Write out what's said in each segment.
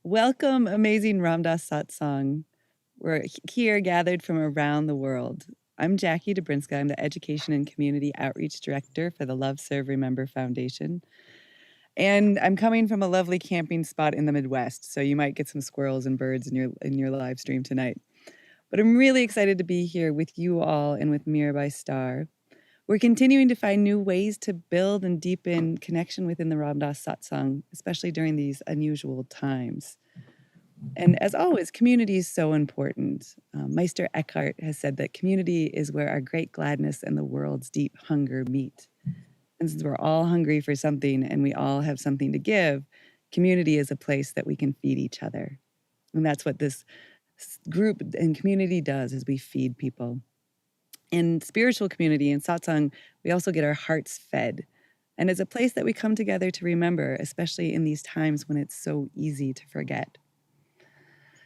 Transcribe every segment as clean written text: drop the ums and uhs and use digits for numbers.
Welcome, amazing Ramdas Satsang. We're here gathered from around the world. I'm Jackie Dobrinska. I'm the Education and Community Outreach Director for the Love, Serve, Remember Foundation. And I'm coming from a lovely camping spot in the Midwest, so you might get some squirrels and birds in your live stream tonight. But I'm really excited to be here with you all and with Mirabai Starr. We're continuing to find new ways to build and deepen connection within the Ramdas Satsang, especially during these unusual times. And as always, community is so important. Meister Eckhart has said that community is where our great gladness and the world's deep hunger meet. And since we're all hungry for something and we all have something to give, community is a place that we can feed each other. And that's what this group and community does, is we feed people. In spiritual community and satsang, we also get our hearts fed. And it's a place that we come together to remember, especially in these times when it's so easy to forget.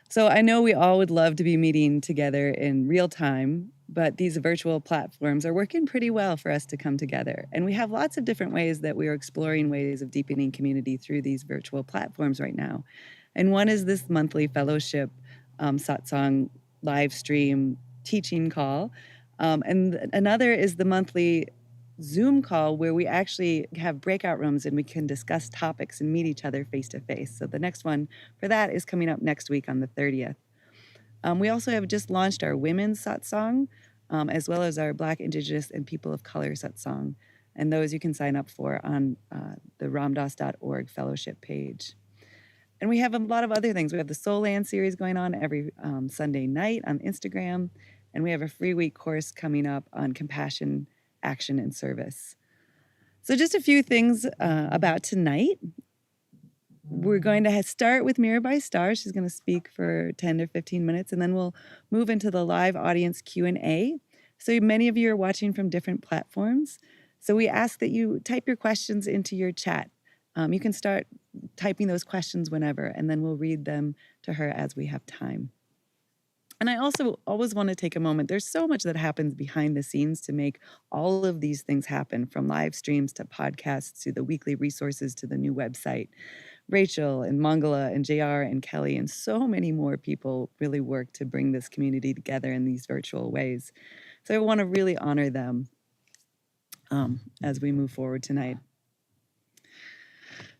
So I know we all would love to be meeting together in real time, but these virtual platforms are working pretty well for us to come together. And we have lots of different ways that we are exploring ways of deepening community through these virtual platforms right now. And one is this monthly fellowship satsang live stream teaching call. And another is the monthly Zoom call where we actually have breakout rooms and we can discuss topics and meet each other face to face. So the next one for that is coming up next week on the 30th. We also have just launched our women's satsang, as well as our Black, Indigenous, and People of Color satsang. And those you can sign up for on the ramdas.org fellowship page. And we have a lot of other things. We have the Soul Land series going on every Sunday night on Instagram. And we have a free week course coming up on compassion, action, and service. So just a few things about tonight. We're going to start with Mirabai Starr. She's going to speak for 10 or 15 minutes, and then we'll move into the live audience Q&A. So many of you are watching from different platforms. So we ask that you type your questions into your chat. You can start typing those questions whenever, and then we'll read them to her as we have time. And I also always want to take a moment. There's so much that happens behind the scenes to make all of these things happen, from live streams to podcasts to the weekly resources to the new website. Rachel and Mangala and JR and Kelly and so many more people really work to bring this community together in these virtual ways. So I want to really honor them as we move forward tonight.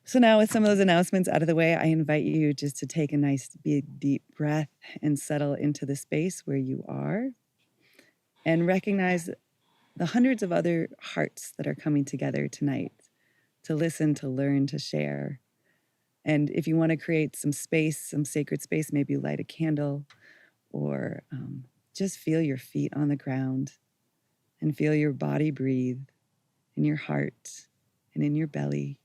So now, with some of those announcements out of the way, I invite you just to take a nice big deep breath and settle into the space where you are, and recognize the hundreds of other hearts that are coming together tonight to listen, to learn, to share. And if you want to create some space, some sacred space, maybe light a candle, or just feel your feet on the ground and feel your body breathe in your heart and in your belly.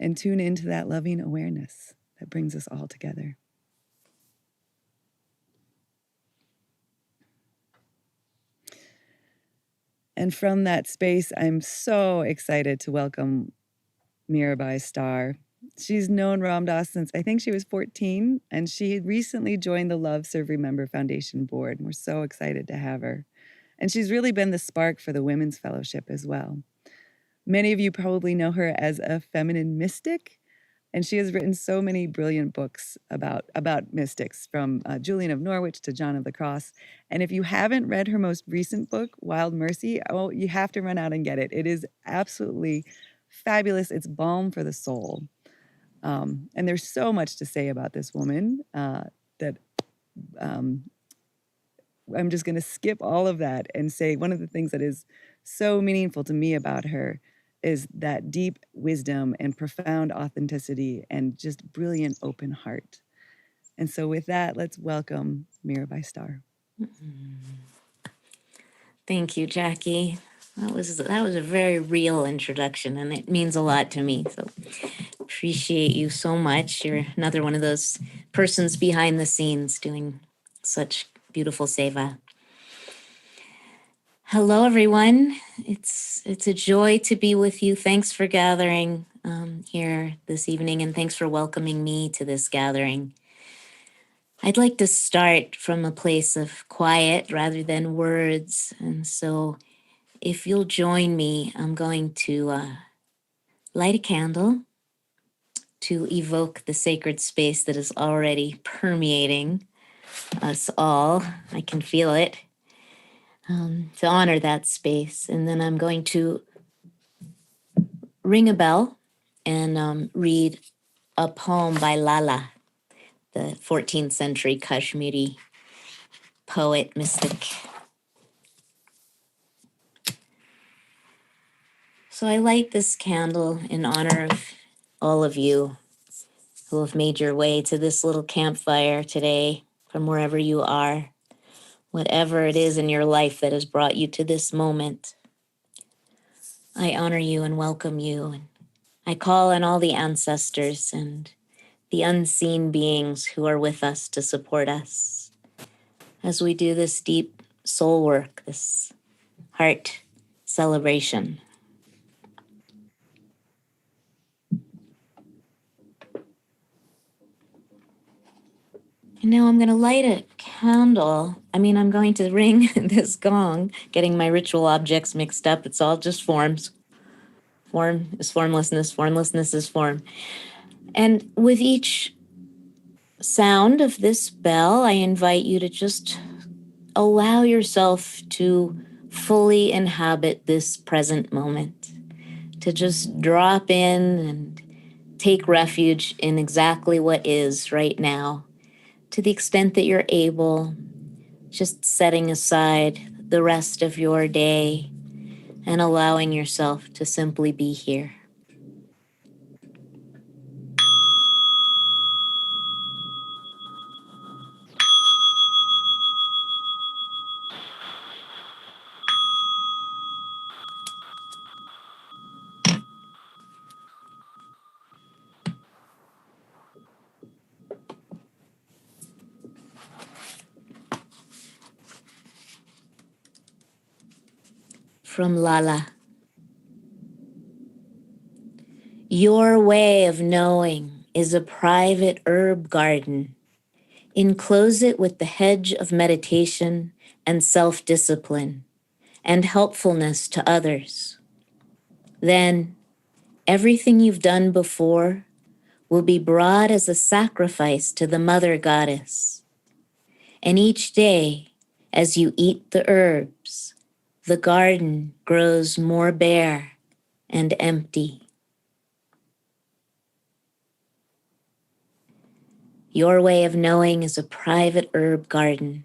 And tune into that loving awareness that brings us all together. And from that space, I'm so excited to welcome Mirabai Starr. She's known Ramdas since I think she was 14, and she had recently joined the Love, Serve, Remember Foundation board. And we're so excited to have her. And she's really been the spark for the Women's Fellowship as well. Many of you probably know her as a feminine mystic, and she has written so many brilliant books about mystics, from Julian of Norwich to John of the Cross. And if you haven't read her most recent book, Wild Mercy, oh, you have to run out and get it. It is absolutely fabulous. It's balm for the soul. And there's so much to say about this woman that I'm just going to skip all of that and say one of the things that is so meaningful to me about her is that deep wisdom and profound authenticity and just brilliant open heart. And so with that, let's welcome Mirabai Starr. Thank you, Jackie. That was a very real introduction, and it means a lot to me. So appreciate you so much. You're another one of those persons behind the scenes doing such beautiful seva. Hello, everyone. It's a joy to be with you. Thanks for gathering here this evening, and thanks for welcoming me to this gathering. I'd like to start from a place of quiet rather than words. And so if you'll join me, I'm going to light a candle to evoke the sacred space that is already permeating us all. I can feel it. To honor that space. And then I'm going to ring a bell and read a poem by Lala, the 14th century Kashmiri poet, mystic. So I light this candle in honor of all of you who have made your way to this little campfire today from wherever you are, whatever it is in your life that has brought you to this moment. I honor you and welcome you. And I call on all the ancestors and the unseen beings who are with us to support us as we do this deep soul work, this heart celebration. And now I'm going to light a candle. I'm going to ring this gong, getting my ritual objects mixed up. It's all just forms. Form is formlessness, formlessness is form. And with each sound of this bell, I invite you to just allow yourself to fully inhabit this present moment, to just drop in and take refuge in exactly what is right now, to the extent that you're able, just setting aside the rest of your day and allowing yourself to simply be here. From Lala. Your way of knowing is a private herb garden. Enclose it with the hedge of meditation and self-discipline and helpfulness to others. Then everything you've done before will be brought as a sacrifice to the Mother Goddess. And each day, as you eat the herbs, the garden grows more bare and empty. Your way of knowing is a private herb garden.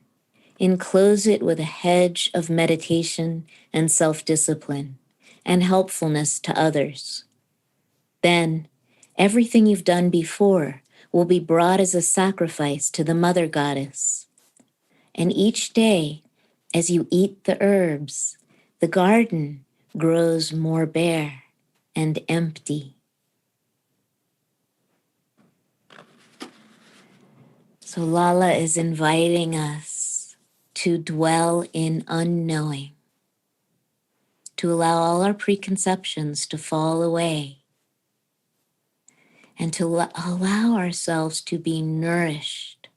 Enclose it with a hedge of meditation and self-discipline and helpfulness to others. Then, everything you've done before will be brought as a sacrifice to the Mother Goddess. And each day, as you eat the herbs, the garden grows more bare and empty. So Lala is inviting us to dwell in unknowing, to allow all our preconceptions to fall away, and to allow ourselves to be nourished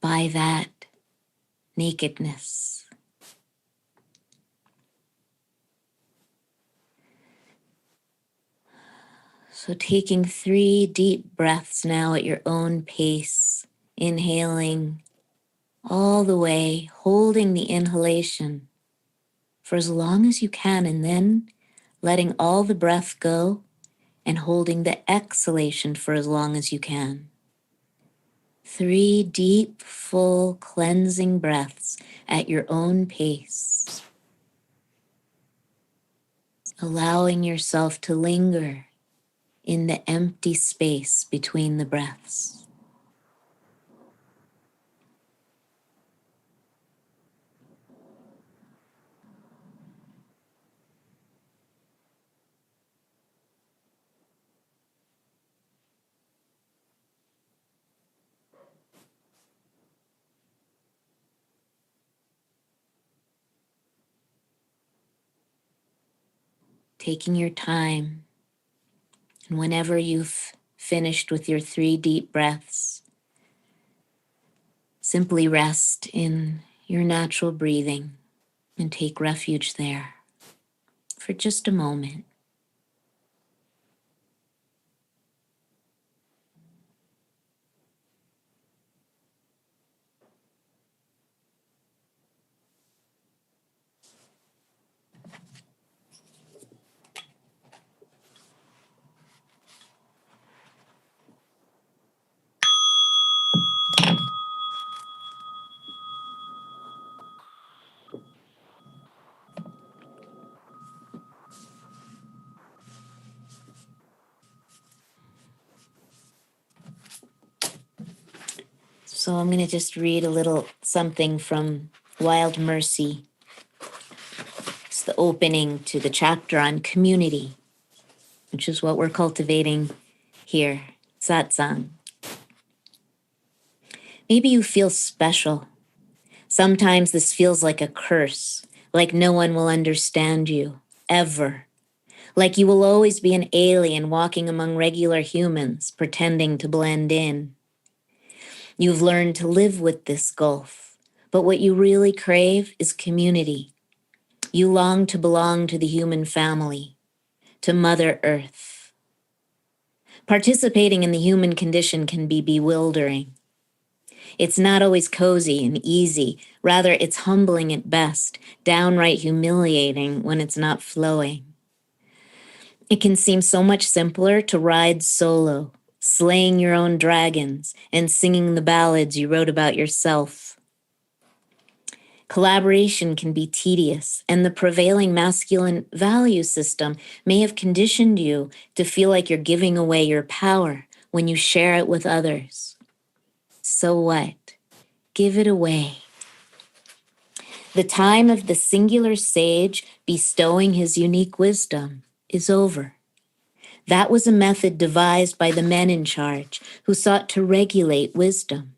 by that nakedness. So taking 3 deep breaths now at your own pace, inhaling all the way, holding the inhalation for as long as you can, and then letting all the breath go and holding the exhalation for as long as you can. 3 deep, full, cleansing breaths at your own pace, allowing yourself to linger in the empty space between the breaths. Taking your time, and whenever you've finished with your 3 deep breaths, simply rest in your natural breathing and take refuge there for just a moment. So I'm going to just read a little something from Wild Mercy. It's the opening to the chapter on community, which is what we're cultivating here, satsang. Maybe you feel special. Sometimes this feels like a curse, like no one will understand you, ever. Like you will always be an alien walking among regular humans, pretending to blend in. You've learned to live with this gulf, but what you really crave is community. You long to belong to the human family, to Mother Earth. Participating in the human condition can be bewildering. It's not always cozy and easy. Rather, it's humbling at best, downright humiliating when it's not flowing. It can seem so much simpler to ride solo, slaying your own dragons and singing the ballads you wrote about yourself. Collaboration can be tedious, and the prevailing masculine value system may have conditioned you to feel like you're giving away your power when you share it with others. So what? Give it away. The time of the singular sage bestowing his unique wisdom is over. That was a method devised by the men in charge who sought to regulate wisdom.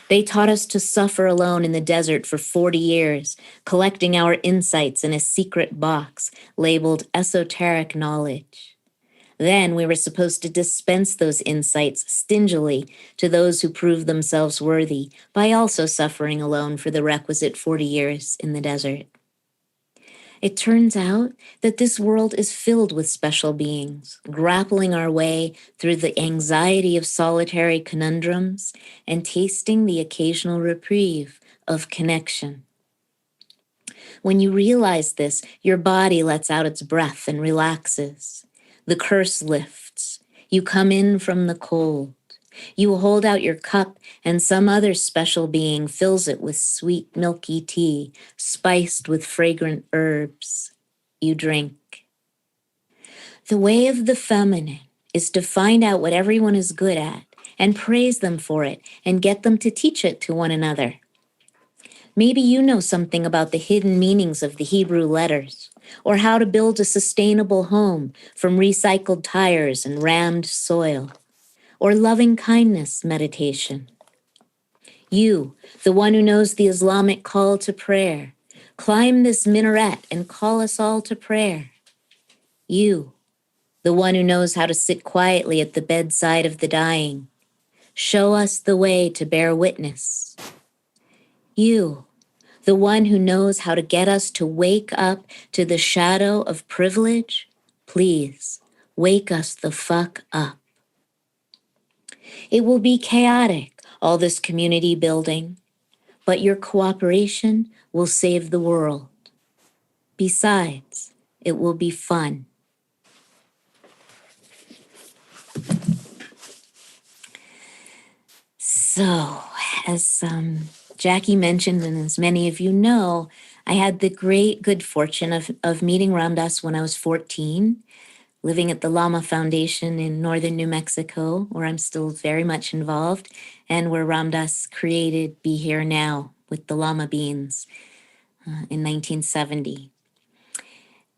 They taught us to suffer alone in the desert for 40 years, collecting our insights in a secret box labeled esoteric knowledge. Then we were supposed to dispense those insights stingily to those who proved themselves worthy by also suffering alone for the requisite 40 years in the desert. It turns out that this world is filled with special beings, grappling our way through the anxiety of solitary conundrums and tasting the occasional reprieve of connection. When you realize this, your body lets out its breath and relaxes. The curse lifts. You come in from the cold. You hold out your cup, and some other special being fills it with sweet, milky tea, spiced with fragrant herbs. You drink. The way of the feminine is to find out what everyone is good at and praise them for it and get them to teach it to one another. Maybe you know something about the hidden meanings of the Hebrew letters, or how to build a sustainable home from recycled tires and rammed soil, or loving kindness meditation. You, the one who knows the Islamic call to prayer, climb this minaret and call us all to prayer. You, the one who knows how to sit quietly at the bedside of the dying, show us the way to bear witness. You, the one who knows how to get us to wake up to the shadow of privilege, please wake us the fuck up. It will be chaotic, all this community building, but your cooperation will save the world. Besides, it will be fun. So, as Jackie mentioned, and as many of you know, I had the great good fortune of meeting Ram Dass when I was 14, living at the Lama Foundation in northern New Mexico, where I'm still very much involved, and where Ram Dass created Be Here Now with the Lama Beans in 1970.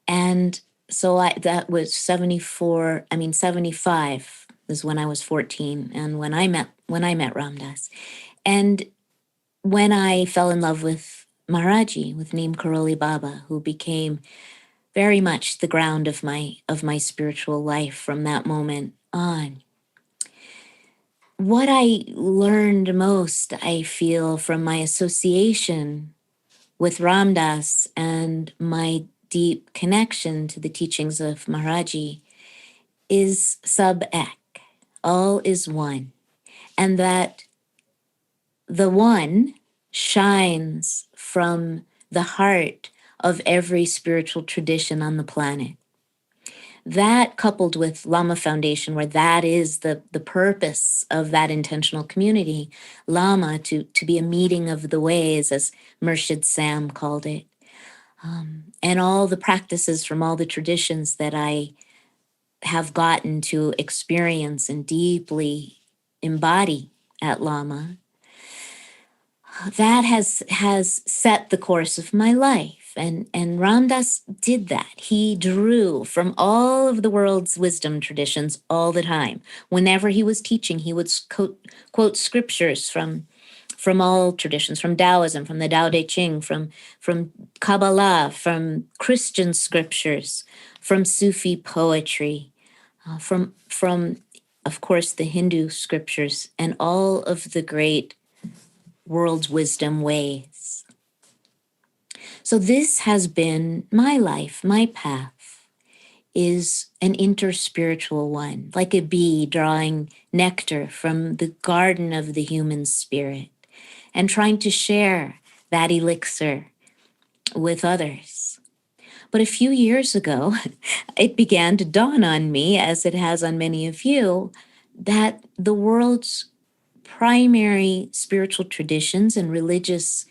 And so that was 75 was when I was 14, and when I met Ram Dass. And when I fell in love with Maharaji, with Neem Karoli Baba, who became very much the ground of my spiritual life from that moment on. What I learned most, I feel, from my association with Ram Dass and my deep connection to the teachings of Maharaji is sub-ek, all is one, and that the one shines from the heart of every spiritual tradition on the planet. That, coupled with Lama Foundation, where that is the purpose of that intentional community, Lama, to be a meeting of the ways, as Murshid Sam called it, and all the practices from all the traditions that I have gotten to experience and deeply embody at Lama. that has set the course of my life. And Ram Dass did that. He drew from all of the world's wisdom traditions all the time. Whenever he was teaching, he would quote scriptures from all traditions, from Taoism, from the Tao Te Ching, from Kabbalah, from Christian scriptures, from Sufi poetry, from of course the Hindu scriptures, and all of the great world's wisdom ways. So this has been my life. My path is an interspiritual one, like a bee drawing nectar from the garden of the human spirit and trying to share that elixir with others. But a few years ago, it began to dawn on me, as it has on many of you, that the world's primary spiritual traditions and religious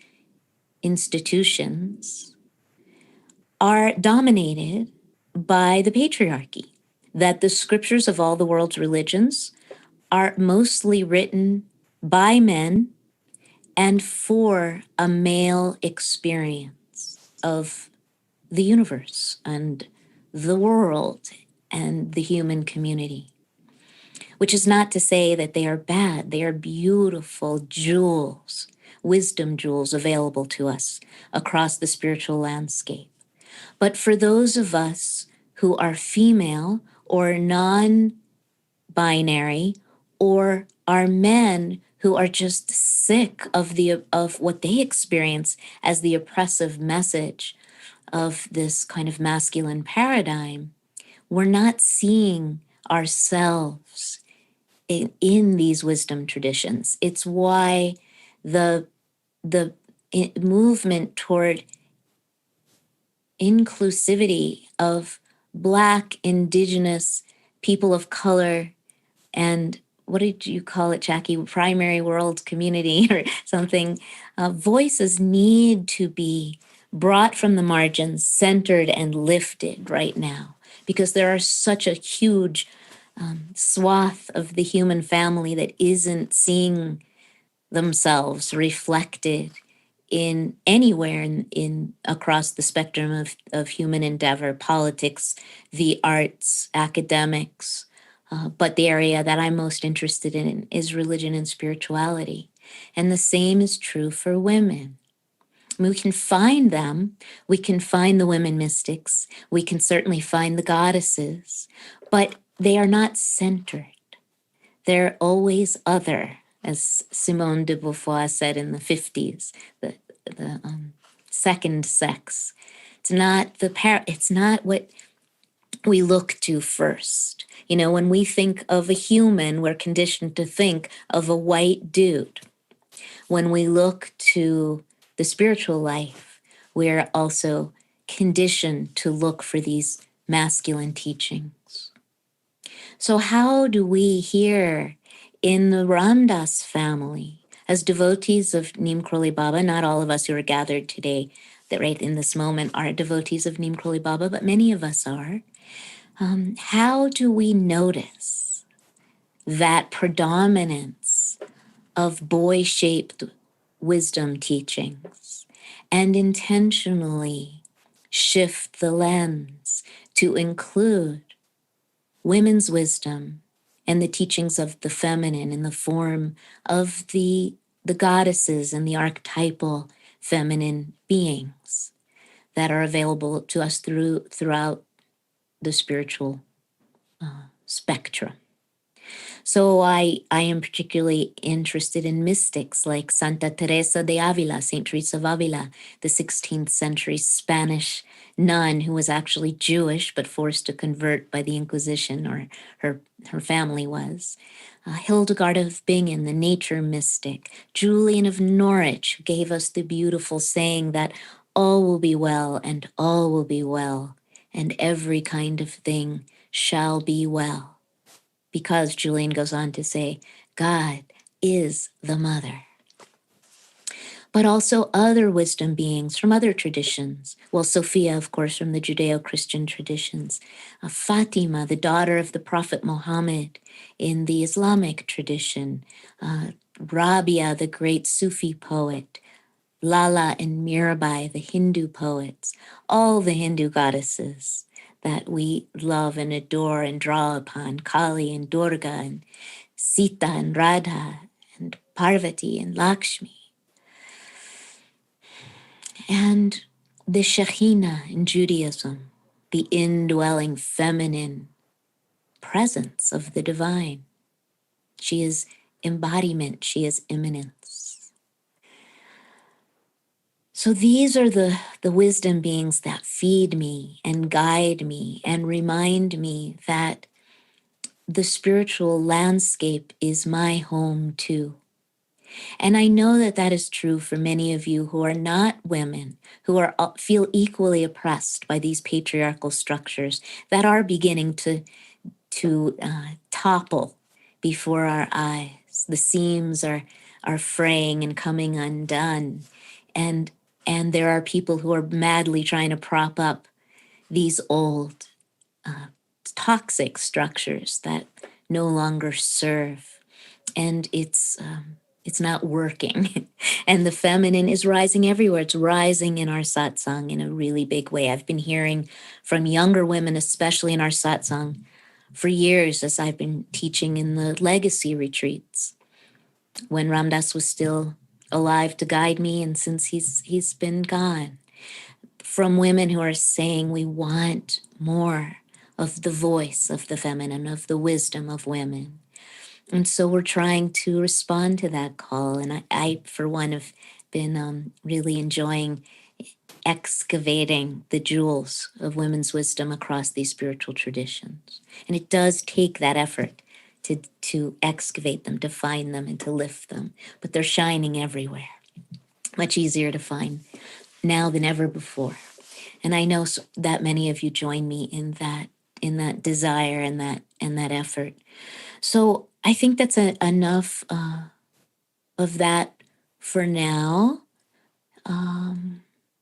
institutions are dominated by the patriarchy, that the scriptures of all the world's religions are mostly written by men and for a male experience of the universe and the world and the human community. Which is not to say that they are bad. They are beautiful jewels, wisdom jewels available to us across the spiritual landscape. But for those of us who are female or non-binary, or are men who are just sick of what they experience as the oppressive message of this kind of masculine paradigm, we're not seeing ourselves in these wisdom traditions. It's why the movement toward inclusivity of Black, Indigenous, people of color, and what did you call it, Jackie? Primary world community or something. Voices need to be brought from the margins, centered and lifted right now, because there are such a huge swath of the human family that isn't seeing themselves reflected in anywhere in across the spectrum of human endeavor, politics, the arts, academics. But the area that I'm most interested in is religion and spirituality. And the same is true for women. We can find them. We can find the women mystics. We can certainly find the goddesses, but they are not centered. They're always other, as Simone de Beauvoir said in the 50s, the second sex. It's not what we look to first. You know, when we think of a human, we're conditioned to think of a white dude. When we look to the spiritual life, we're also conditioned to look for these masculine teachings. So how do we here in the Ram Dass family, as devotees of Neem Karoli Baba, not all of us who are gathered today that right in this moment are devotees of Neem Karoli Baba, but many of us are, how do we notice that predominance of boy-shaped wisdom teachings and intentionally shift the lens to include women's wisdom and the teachings of the feminine in the form of the goddesses and the archetypal feminine beings that are available to us throughout the spiritual spectrum. So I am particularly interested in mystics like Santa Teresa de Avila, Saint Teresa of Avila, the 16th century Spanish nun who was actually Jewish but forced to convert by the Inquisition, or her family was. Hildegard of Bingen, the nature mystic. Julian of Norwich, who gave us the beautiful saying that all will be well and all will be well, and every kind of thing shall be well. Because Julian goes on to say, God is the mother. But also other wisdom beings from other traditions. Well, Sophia, of course, from the Judeo-Christian traditions. Fatima, the daughter of the Prophet Muhammad in the Islamic tradition. Rabia, the great Sufi poet. Lala and Mirabai, the Hindu poets, all the Hindu goddesses that we love and adore and draw upon, Kali and Durga and Sita and Radha and Parvati and Lakshmi. And the Shekhinah in Judaism, the indwelling feminine presence of the divine. She is embodiment, she is immanence. So these are the wisdom beings that feed me and guide me and remind me that the spiritual landscape is my home too. And I know that that is true for many of you who are not women, who are feel equally oppressed by these patriarchal structures that are beginning to topple before our eyes. The seams are fraying and coming undone, and there are people who are madly trying to prop up these old toxic structures that no longer serve, and it's not working. And the feminine is rising everywhere. It's rising in our satsang in a really big way. I've been hearing from younger women, especially in our satsang, for years as I've been teaching in the legacy retreats when Ram Dass was still alive to guide me, and since he's been gone, from women who are saying we want more of the voice of the feminine, of the wisdom of women. And so we're trying to respond to that call. And I for one, have been really enjoying excavating the jewels of women's wisdom across these spiritual traditions. And it does take that effort to excavate them, to find them, and to lift them. But they're shining everywhere. Much easier to find now than ever before. And I know that many of you join me in that desire and that effort. So I think that's enough of that for now.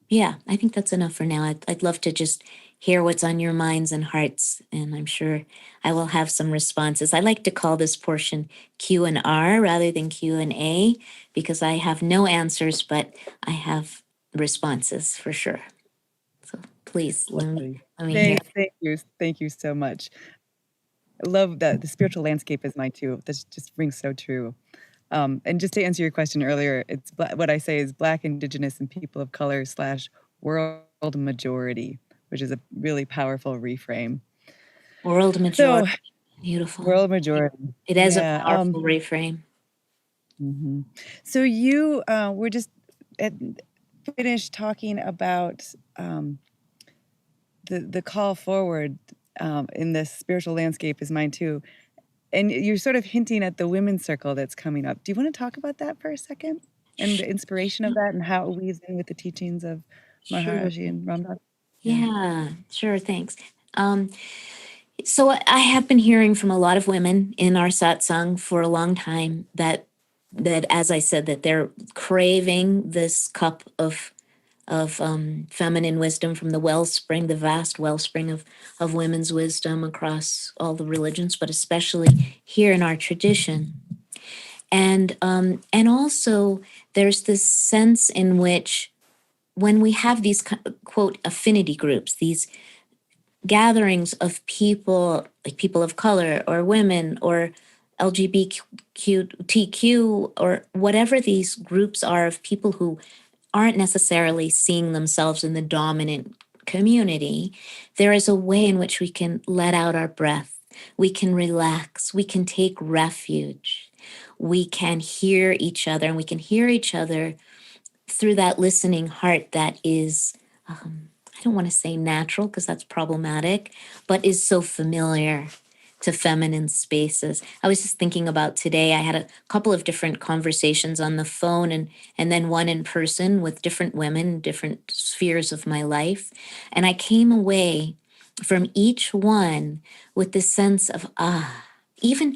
Yeah, I think that's enough for now. I'd love to just hear what's on your minds and hearts, and I'm sure I will have some responses. I like to call this portion Q and R rather than Q and A because I have no answers, but I have responses for sure. So please let me hear. Thank you so much. I love that the spiritual landscape is mine too. This just rings so true. And just to answer your question earlier, it's what I say is Black, Indigenous, and people of color / world majority, which is a really powerful reframe. World majority. So, beautiful. World majority. It is a powerful reframe. Mm-hmm. So you were just finished talking about the call forward in this spiritual landscape is mine too. And you're sort of hinting at the women's circle that's coming up. Do you want to talk about that for a second? And the inspiration of that and how it weaves in with the teachings of Maharaji and Ram Dass? Yeah, sure, thanks. So I have been hearing from a lot of women in our satsang for a long time that as I said, that they're craving this cup of feminine wisdom from the wellspring, the vast wellspring of women's wisdom across all the religions, but especially here in our tradition. And also there's this sense in which when we have these quote affinity groups, these gatherings of people, like people of color or women or LGBTQ or whatever these groups are of people who aren't necessarily seeing themselves in the dominant community, there is a way in which we can let out our breath. We can relax. We can take refuge. We can hear each other, and we can hear each other through that listening heart that is, I don't want to say natural because that's problematic, but is so familiar to feminine spaces. I was just thinking about today, I had a couple of different conversations on the phone and then one in person with different women, different spheres of my life. And I came away from each one with this sense of, even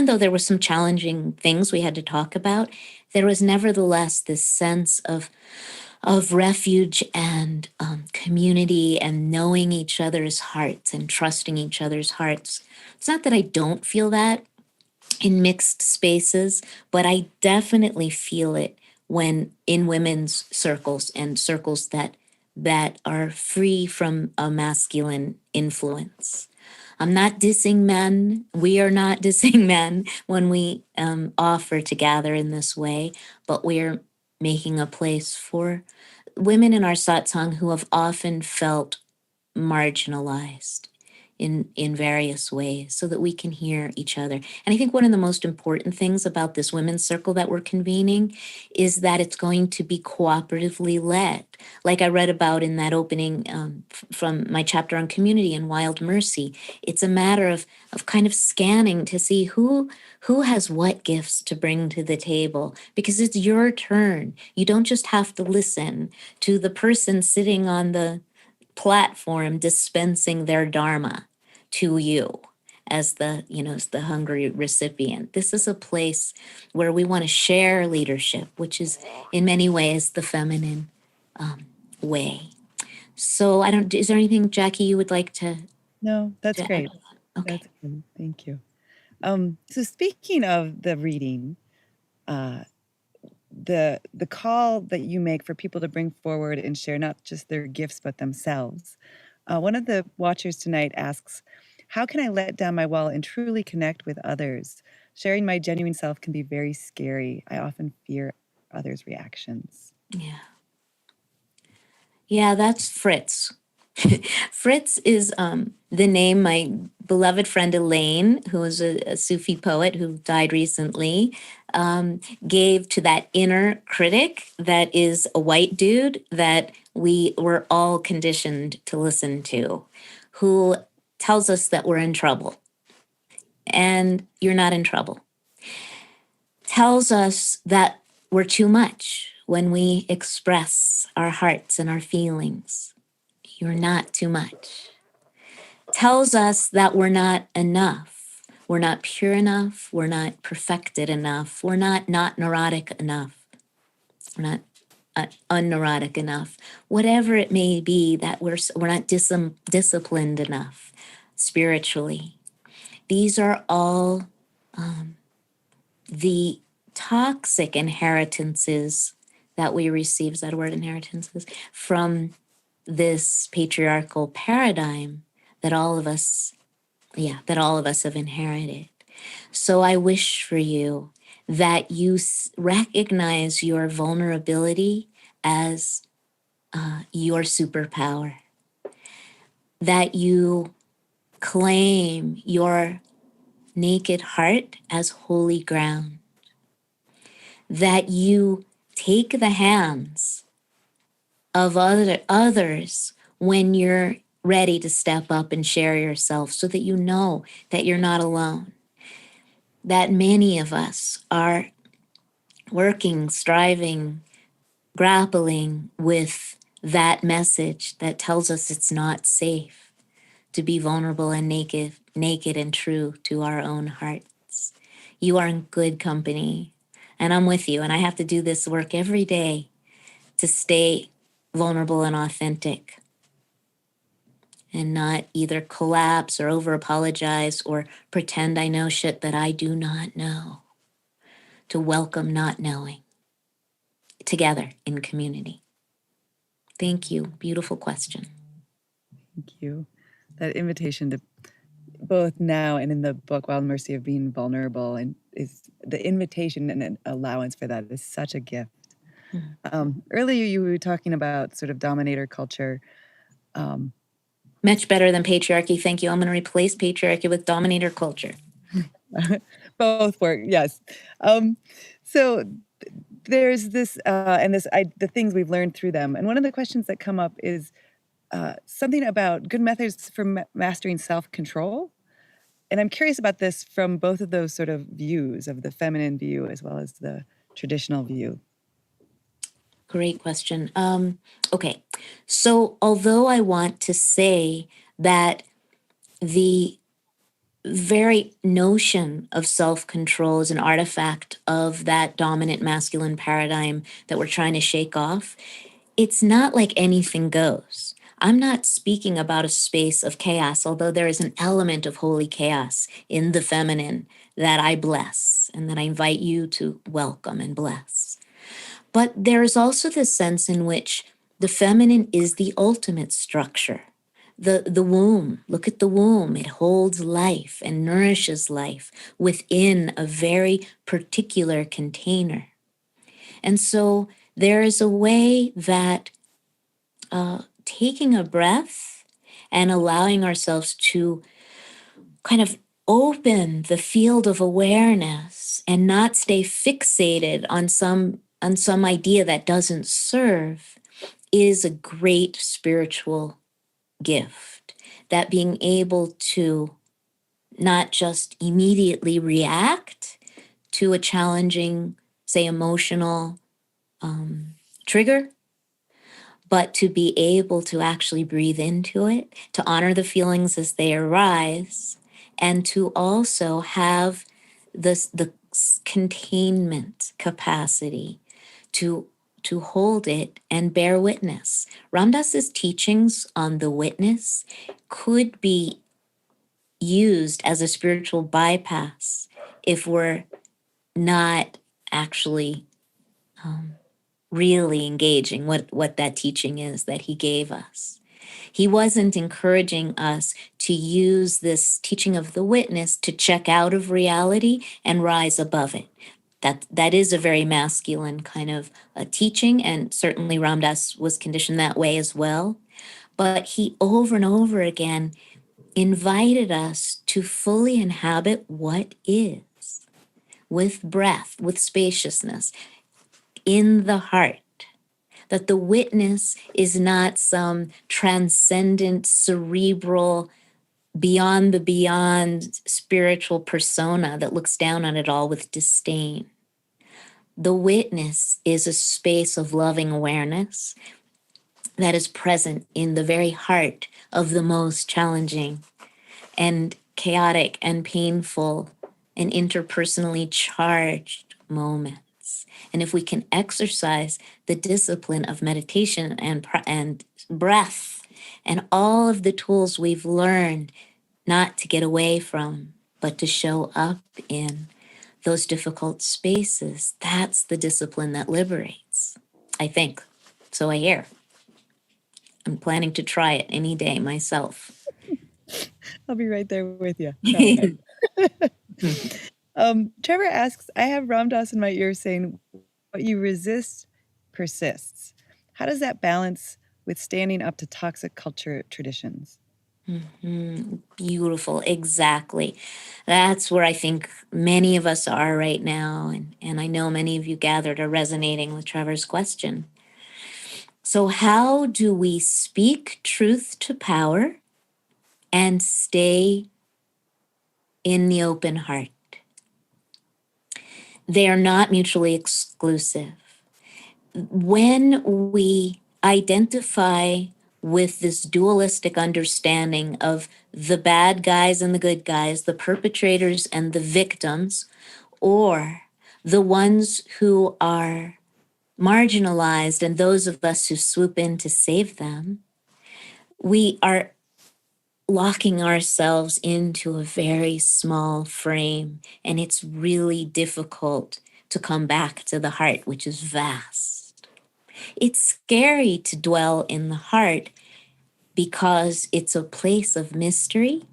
though there were some challenging things we had to talk about, there was nevertheless this sense of refuge and community and knowing each other's hearts and trusting each other's hearts. It's not that I don't feel that in mixed spaces, but I definitely feel it when in women's circles and circles that are free from a masculine influence. I'm not dissing men. We are not dissing men when we offer to gather in this way, but we're making a place for women in our satsang who have often felt marginalized in various ways so that we can hear each other. And I think one of the most important things about this women's circle that we're convening is that it's going to be cooperatively led. Like I read about in that opening from my chapter on community and wild mercy, it's a matter of kind of scanning to see who has what gifts to bring to the table, because it's your turn. You don't just have to listen to the person sitting on the platform dispensing their dharma to you as the hungry recipient. This is a place where we want to share leadership, which is in many ways the feminine way. So is there anything, Jackie, you would like to? No, that's great. Okay. That's good. Thank you. So speaking of the reading, the call that you make for people to bring forward and share not just their gifts, but themselves. One of the watchers tonight asks, how can I let down my wall and truly connect with others? Sharing my genuine self can be very scary. I often fear others' reactions. Yeah, that's Fritz. Fritz is the name my beloved friend Elaine, who was a Sufi poet who died recently, gave to that inner critic that is a white dude that we were all conditioned to listen to, who tells us that we're in trouble. And you're not in trouble. Tells us that we're too much when we express our hearts and our feelings. You're not too much. Tells us that we're not enough. We're not pure enough. We're not perfected enough. We're not neurotic enough. We're not unneurotic enough. Whatever it may be, that we're not disciplined enough spiritually. These are all the toxic inheritances that we receive. Is that a word, inheritances? From this patriarchal paradigm that all of us have inherited. So I wish for you that you recognize your vulnerability as your superpower, that you claim your naked heart as holy ground, that you take the hands of others when you're ready to step up and share yourself, so that you know that you're not alone, that many of us are working, striving, grappling with that message that tells us it's not safe to be vulnerable and naked and true to our own hearts. You are in good company, and I'm with you, and I have to do this work every day to stay vulnerable and authentic and not either collapse or over apologize or pretend I know shit that I do not know. To welcome not knowing together in community. Thank you. Beautiful question. Thank you. That invitation to both now and in the book, Wild Mercy, of being vulnerable, and is the invitation and an allowance for that is such a gift. Earlier you were talking about sort of dominator culture. Much better than patriarchy. Thank you. I'm going to replace patriarchy with dominator culture. Both work, yes. So there's this, and the things we've learned through them. And one of the questions that come up is something about good methods for mastering self-control. And I'm curious about this from both of those sort of views, of the feminine view as well as the traditional view. Great question. Okay, so although I want to say that the very notion of self-control is an artifact of that dominant masculine paradigm that we're trying to shake off, it's not like anything goes. I'm not speaking about a space of chaos, although there is an element of holy chaos in the feminine that I bless and that I invite you to welcome and bless. But there is also this sense in which the feminine is the ultimate structure. The womb, look at the womb. It holds life and nourishes life within a very particular container. And so there is a way that taking a breath and allowing ourselves to kind of open the field of awareness and not stay fixated on some idea that doesn't serve is a great spiritual gift. That being able to not just immediately react to a challenging, say, emotional trigger, but to be able to actually breathe into it, to honor the feelings as they arise, and to also have the containment capacity to hold it and bear witness. Ram Dass's teachings on the witness could be used as a spiritual bypass if we're not actually really engaging what that teaching is that he gave us. He wasn't encouraging us to use this teaching of the witness to check out of reality and rise above it. That is a very masculine kind of a teaching, and certainly Ram Dass was conditioned that way as well. But he over and over again invited us to fully inhabit what is, with breath, with spaciousness, in the heart. That the witness is not some transcendent, cerebral, beyond the beyond spiritual persona that looks down on it all with disdain. The witness is a space of loving awareness that is present in the very heart of the most challenging and chaotic and painful and interpersonally charged moments. And if we can exercise the discipline of meditation and breath and all of the tools we've learned not to get away from, but to show up in those difficult spaces, that's the discipline that liberates, I think. So I hear. I'm planning to try it any day myself. I'll be right there with you. Trevor asks, I have Ram Dass in my ear saying, what you resist persists. How does that balance with standing up to toxic culture traditions? Beautiful. Exactly. That's where I think many of us are right now. And I know many of you gathered are resonating with Trevor's question. So, how do we speak truth to power and stay in the open heart? They are not mutually exclusive. When we identify with this dualistic understanding of the bad guys and the good guys, the perpetrators and the victims, or the ones who are marginalized and those of us who swoop in to save them, we are locking ourselves into a very small frame, and it's really difficult to come back to the heart, which is vast. It's scary to dwell in the heart because it's a place of mystery.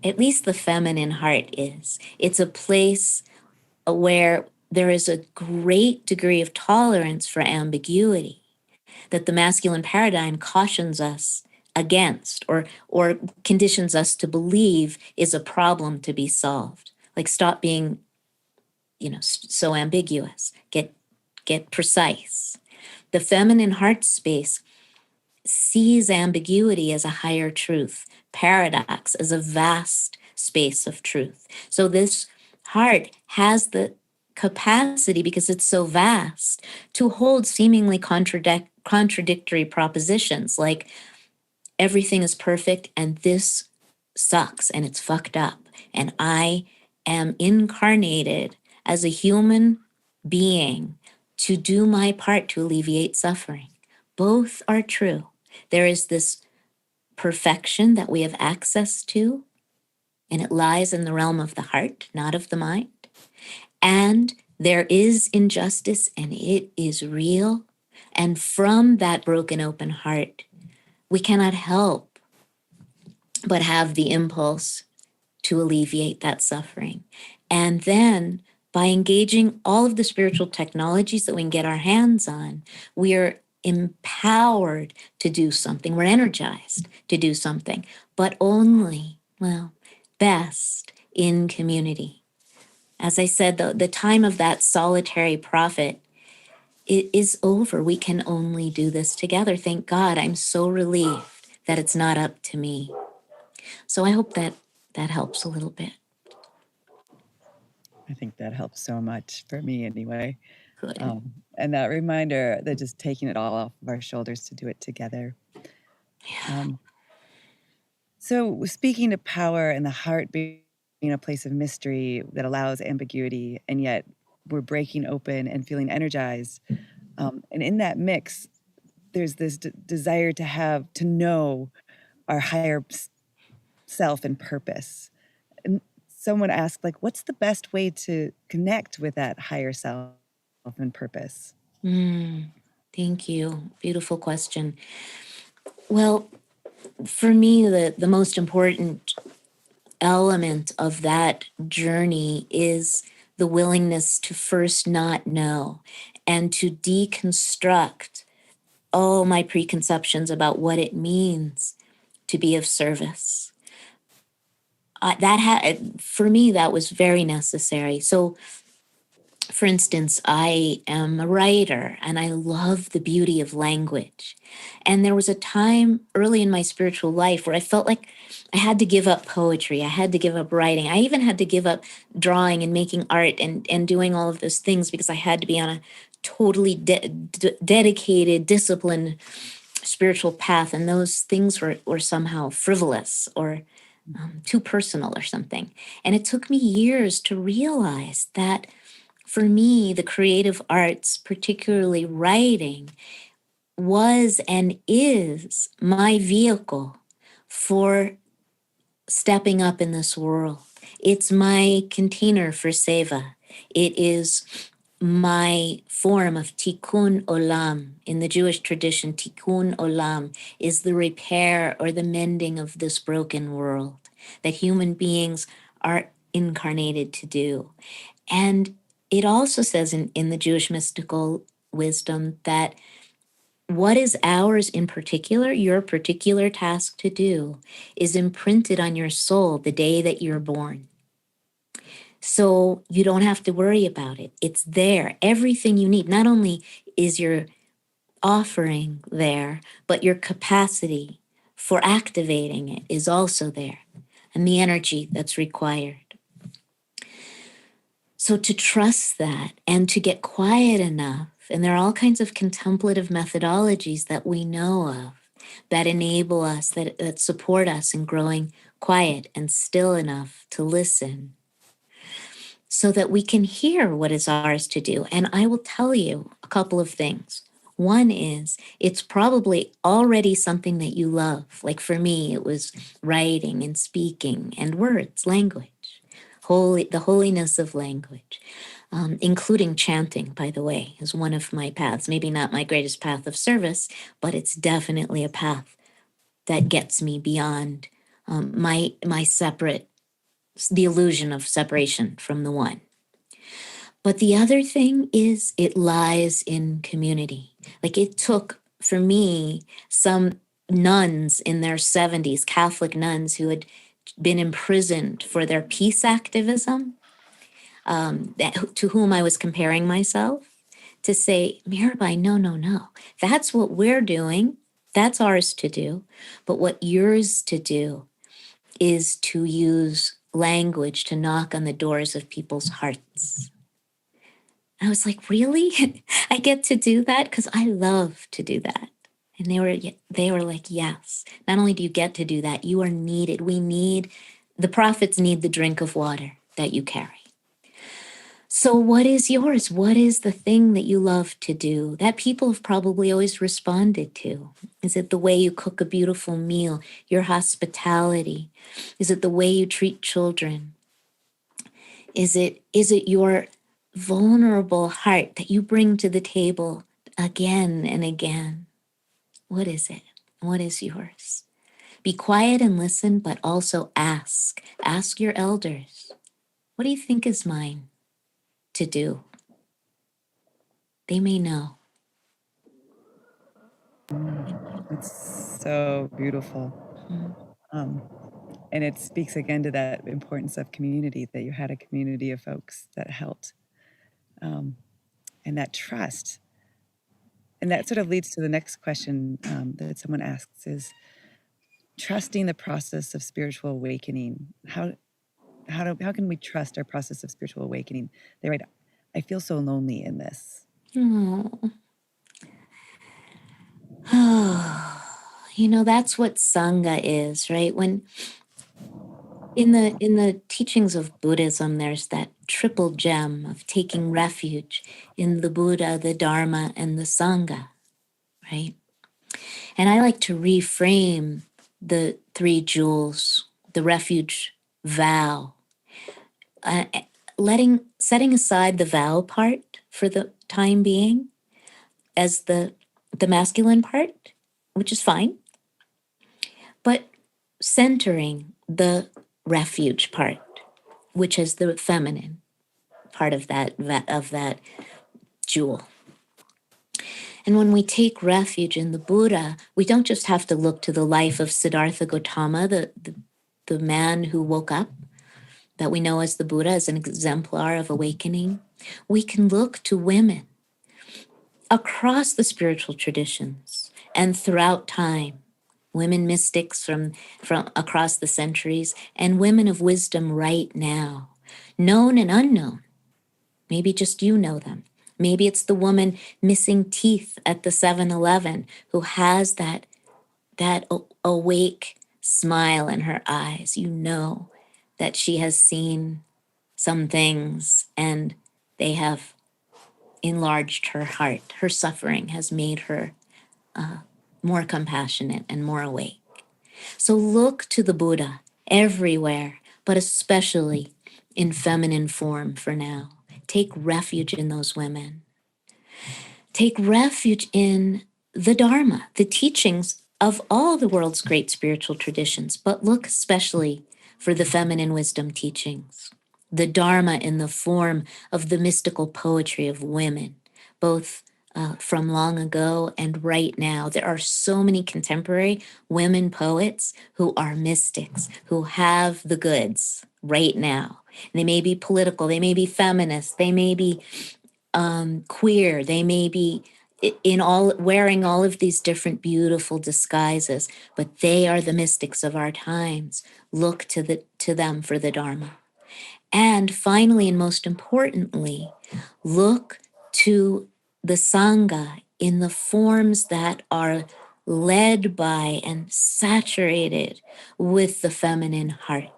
At least the feminine heart is. It's a place where there is a great degree of tolerance for ambiguity that the masculine paradigm cautions us against or conditions us to believe is a problem to be solved. Like, stop being, so ambiguous. Get precise. The feminine heart space sees ambiguity as a higher truth, paradox as a vast space of truth. So this heart has the capacity, because it's so vast, to hold seemingly contradictory propositions like everything is perfect and this sucks and it's fucked up. And I am incarnated as a human being to do my part to alleviate suffering. Both are true. There is this perfection that we have access to, and it lies in the realm of the heart, not of the mind. And There is injustice and it is real. And from that broken open heart, we cannot help but have the impulse to alleviate that suffering. And then by engaging all of the spiritual technologies that we can get our hands on, we are empowered to do something. We're energized to do something, but only, well, best in community. As I said, the time of that solitary prophet, it is over. We can only do this together. Thank God. I'm so relieved that it's not up to me. So I hope that that helps a little bit. I think that helps so much for me anyway. Good. And that reminder that just taking it all off of our shoulders to do it together. So speaking of power and the heart being a place of mystery that allows ambiguity, and yet we're breaking open and feeling energized. And in that mix, there's this desire to know our higher self and purpose. And someone asked, like, what's the best way to connect with that higher self and purpose? Thank you. Beautiful question. Well, for me, the most important element of that journey is the willingness to first not know and to deconstruct all my preconceptions about what it means to be of service. For me, that was very necessary. So, for instance, I am a writer and I love the beauty of language. And there was a time early in my spiritual life where I felt like I had to give up poetry. I had to give up writing. I even had to give up drawing and making art and doing all of those things because I had to be on a totally dedicated, disciplined spiritual path. And those things were somehow frivolous or too personal or something. And it took me years to realize that for me, the creative arts, particularly writing, was and is my vehicle for stepping up in this world. It's my container for seva. It is my form of tikkun olam. In the Jewish tradition, tikkun olam is the repair or the mending of this broken world that human beings are incarnated to do. And it also says in the Jewish mystical wisdom that what is ours in particular, your particular task to do, is imprinted on your soul the day that you're born. So you don't have to worry about it. It's there. Everything you need. Not only is your offering there, but your capacity for activating it is also there, and the energy that's required. So to trust that and to get quiet enough, and there are all kinds of contemplative methodologies that we know of that enable us, that support us in growing quiet and still enough to listen so that we can hear what is ours to do. And I will tell you a couple of things. One is it's probably already something that you love. Like for me, it was writing and speaking and words, language. The holiness of language, including chanting, by the way, is one of my paths. Maybe not my greatest path of service, but it's definitely a path that gets me beyond my separate, the illusion of separation from the one. But the other thing is it lies in community. Like it took, for me, some nuns in their 70s, Catholic nuns who had been imprisoned for their peace activism, to whom I was comparing myself, to say, Mirabai, no. That's what we're doing. That's ours to do. But what yours to do is to use language to knock on the doors of people's hearts. I was like, really? I get to do that? Because I love to do that. And they were like, yes. Not only do you get to do that, you are needed. The prophets need the drink of water that you carry. So what is yours? What is the thing that you love to do that people have probably always responded to? Is it the way you cook a beautiful meal, your hospitality? Is it the way you treat children? Is it your vulnerable heart that you bring to the table again and again. What is it? What is yours? Be quiet and listen, but also ask. Ask your elders, what do you think is mine to do? They may know. It's so beautiful. And it speaks again to that importance of community, that you had a community of folks that helped. And that trust. And that sort of leads to the next question that someone asks is trusting the process of spiritual awakening. How can we trust our process of spiritual awakening? They write, I feel so lonely in this. Oh. That's what Sangha is, right? When in the teachings of Buddhism, there's that triple gem of taking refuge in the Buddha, the Dharma, and the Sangha, right? And I like to reframe the three jewels, the refuge vow, setting aside the vow part for the time being as the masculine part, which is fine, but centering the refuge part, which is the feminine part of that jewel. And when we take refuge in the Buddha, we don't just have to look to the life of Siddhartha Gautama, the man who woke up, that we know as the Buddha, as an exemplar of awakening. We can look to women across the spiritual traditions and throughout time, women mystics from across the centuries, and women of wisdom right now, known and unknown. Maybe just you know them. Maybe it's the woman missing teeth at the 7-Eleven who has that awake smile in her eyes. You know that she has seen some things and they have enlarged her heart. Her suffering has made her more compassionate and more awake. So look to the Buddha everywhere, but especially in feminine form for now. Take refuge in those women. Take refuge in the Dharma, the teachings of all the world's great spiritual traditions, but look especially for the feminine wisdom teachings. The Dharma in the form of the mystical poetry of women, both from long ago and right now. There are so many contemporary women poets who are mystics, who have the goods right now. They may be political, they may be feminist, they may be queer, they may be wearing all of these different beautiful disguises, but they are the mystics of our times. Look to them for the Dharma. And finally, and most importantly, look to the Sangha in the forms that are led by and saturated with the feminine heart.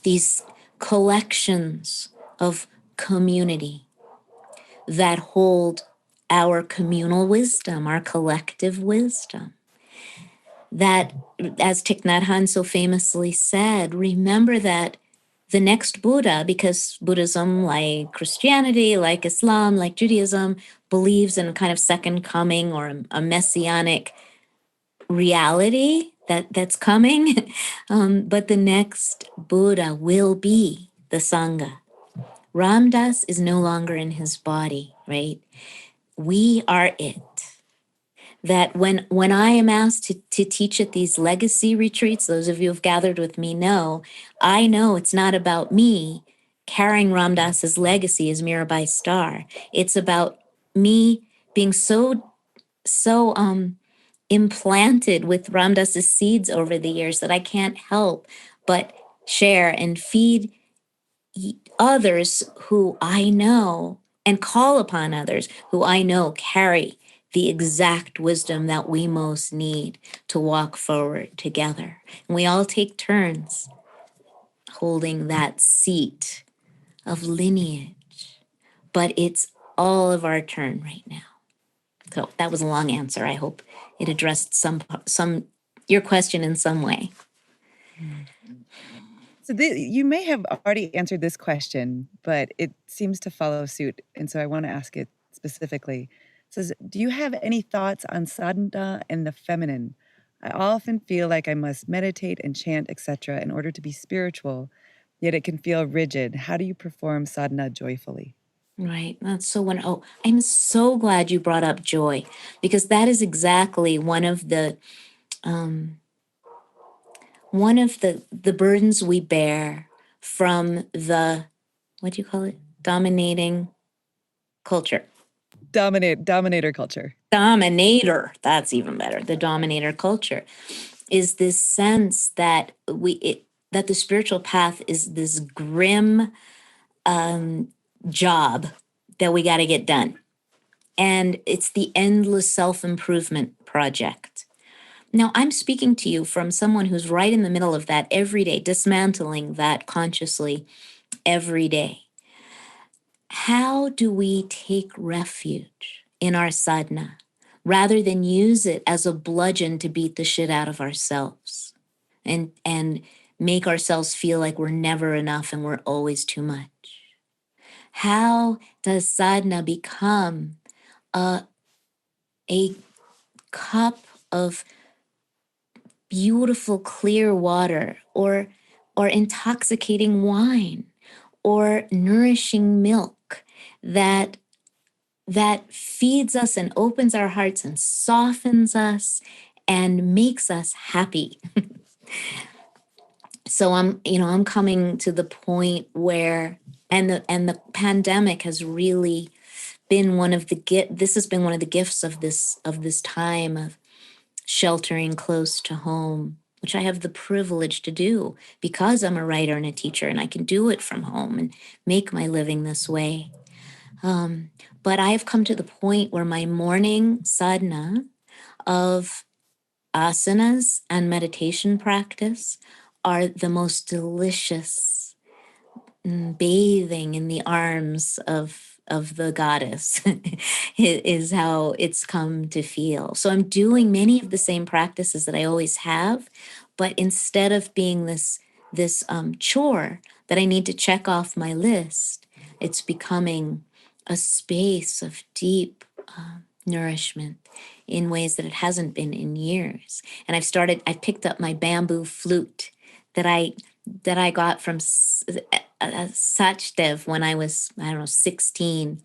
These collections of community that hold our communal wisdom, our collective wisdom. That, as Thich Nhat Hanh so famously said, remember that the next Buddha, because Buddhism, like Christianity, like Islam, like Judaism, believes in a kind of second coming or a messianic reality that's coming. But the next Buddha will be the Sangha. Ram Dass is no longer in his body, right? We are it. That when I am asked to teach at these legacy retreats, those of you who've gathered with me I know it's not about me carrying Ram Dass's legacy as Mirabai Starr. It's about me being so implanted with Ram Dass's seeds over the years that I can't help but share and feed others who I know and call upon others who I know carry the exact wisdom that we most need to walk forward together. And we all take turns holding that seat of lineage, but it's all of our turn right now. So that was a long answer. I hope it addressed some your question in some way. So you may have already answered this question, but it seems to follow suit, and so I want to ask it specifically. It says, do you have any thoughts on sadhana and the feminine? I often feel like I must meditate and chant, etc., in order to be spiritual, yet it can feel rigid. How do you perform sadhana joyfully? Right. That's so wonderful. Oh, I'm so glad you brought up joy, because that is exactly one of the burdens we bear from the, what do you call it? Dominating culture. Dominator culture. Dominator. That's even better. The dominator culture is this sense that that the spiritual path is this grim job that we got to get done. And it's the endless self-improvement project. Now, I'm speaking to you from someone who's right in the middle of that every day, dismantling that consciously every day. How do we take refuge in our sadhana rather than use it as a bludgeon to beat the shit out of ourselves and make ourselves feel like we're never enough and we're always too much? How does sadhana become a cup of beautiful clear water, or intoxicating wine, or nourishing milk that feeds us and opens our hearts and softens us and makes us happy? So I'm coming to the point where, and the pandemic has really been this has been one of the gifts of this time of sheltering close to home, which I have the privilege to do because I'm a writer and a teacher, and I can do it from home and make my living this way. But I have come to the point where my morning sadhana of asanas and meditation practice are the most delicious, bathing in the arms of the goddess is how it's come to feel. So I'm doing many of the same practices that I always have, but instead of being this chore that I need to check off my list, it's becoming a space of deep nourishment in ways that it hasn't been in years. And I picked up my bamboo flute that I got from Sachdev when I was, 16,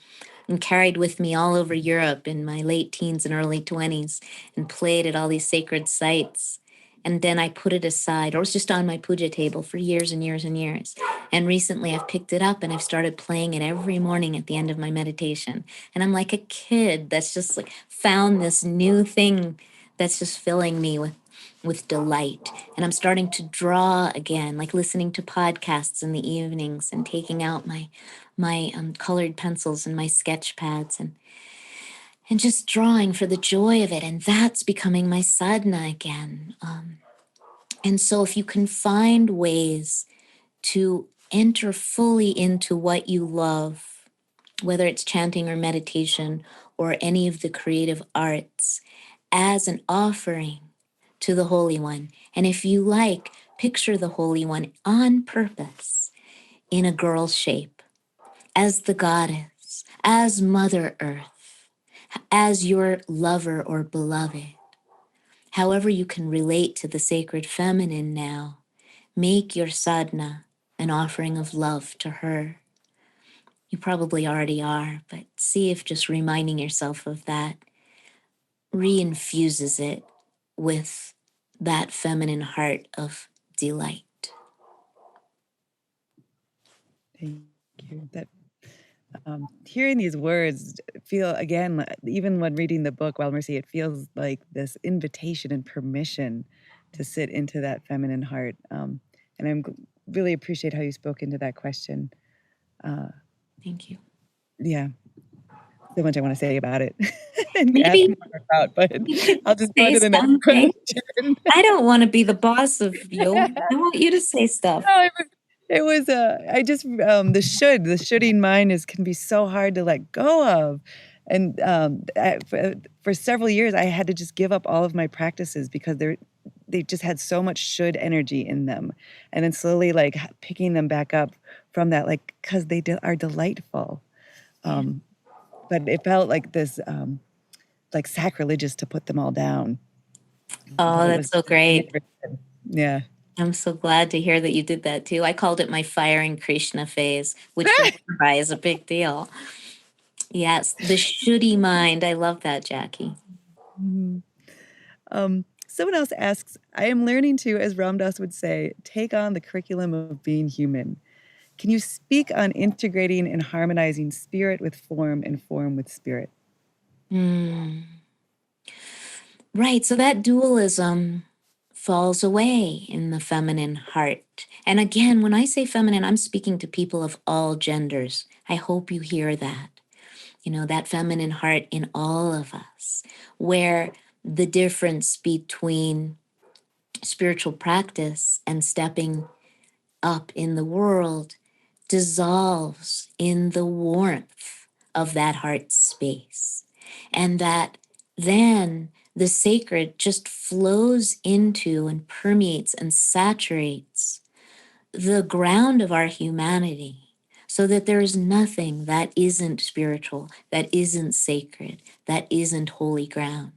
and carried with me all over Europe in my late teens and early 20s, and played at all these sacred sites. And then I put it aside, or it was just on my puja table for years and years and years. And recently I've picked it up and I've started playing it every morning at the end of my meditation. And I'm like a kid that's just like found this new thing that's just filling me with delight. And I'm starting to draw again, like listening to podcasts in the evenings and taking out my colored pencils and my sketch pads and just drawing for the joy of it. And that's becoming my sadhana again. And so if you can find ways to enter fully into what you love, whether it's chanting or meditation or any of the creative arts, as an offering to the Holy One. And if you like, picture the Holy One on purpose in a girl's shape, as the goddess, as Mother Earth, as your lover or beloved. However you can relate to the sacred feminine now, make your sadhana an offering of love to her. You probably already are, but see if just reminding yourself of that reinfuses it with that feminine heart of delight. Thank you. That hearing these words feel, again, even when reading the book Wild Mercy, it feels like this invitation and permission to sit into that feminine heart. And I really appreciate how you spoke into that question. Thank you. Yeah, so much I want to say about it and ask Maybe more about, but I'll just go say to the next something. question. I don't want to be the boss of you. I want you to say stuff. No, it was I just the shooting mind can be so hard to let go of, and for several years I had to just give up all of my practices because they just had so much should energy in them, and then slowly like picking them back up from that, like, because they are delightful. Yeah. But it felt like this, like sacrilegious to put them all down. Oh, But it that's was so great. yeah. I'm so glad to hear that you did that too. I called it my firing Krishna phase, which for Mirabai is a big deal. Yes, the shooty mind. I love that, Jackie. Mhm. Someone else asks, I am learning to, as Ram Dass would say, take on the curriculum of being human. Can you speak on integrating and harmonizing spirit with form and form with spirit? Mm. Right. So that dualism falls away in the feminine heart. And again, when I say feminine, I'm speaking to people of all genders. I hope you hear that. You know, that feminine heart in all of us, where the difference between spiritual practice and stepping up in the world dissolves in the warmth of that heart space. And that then the sacred just flows into and permeates and saturates the ground of our humanity, so that there is nothing that isn't spiritual, that isn't sacred, that isn't holy ground.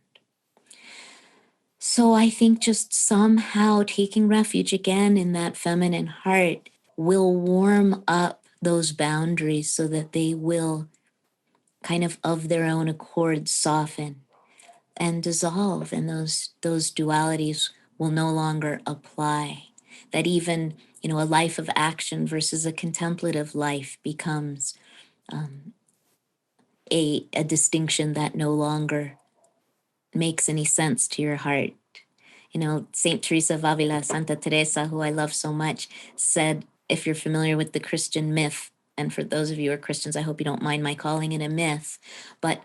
So I think just somehow taking refuge again in that feminine heart will warm up those boundaries so that they will kind of their own accord soften and dissolve, and those dualities will no longer apply. That even, you know, a life of action versus a contemplative life becomes a distinction that no longer makes any sense to your heart. You know, Saint Teresa of Avila, Santa Teresa, who I love so much, said, if you're familiar with the Christian myth, and for those of you who are Christians, I hope you don't mind my calling it a myth, but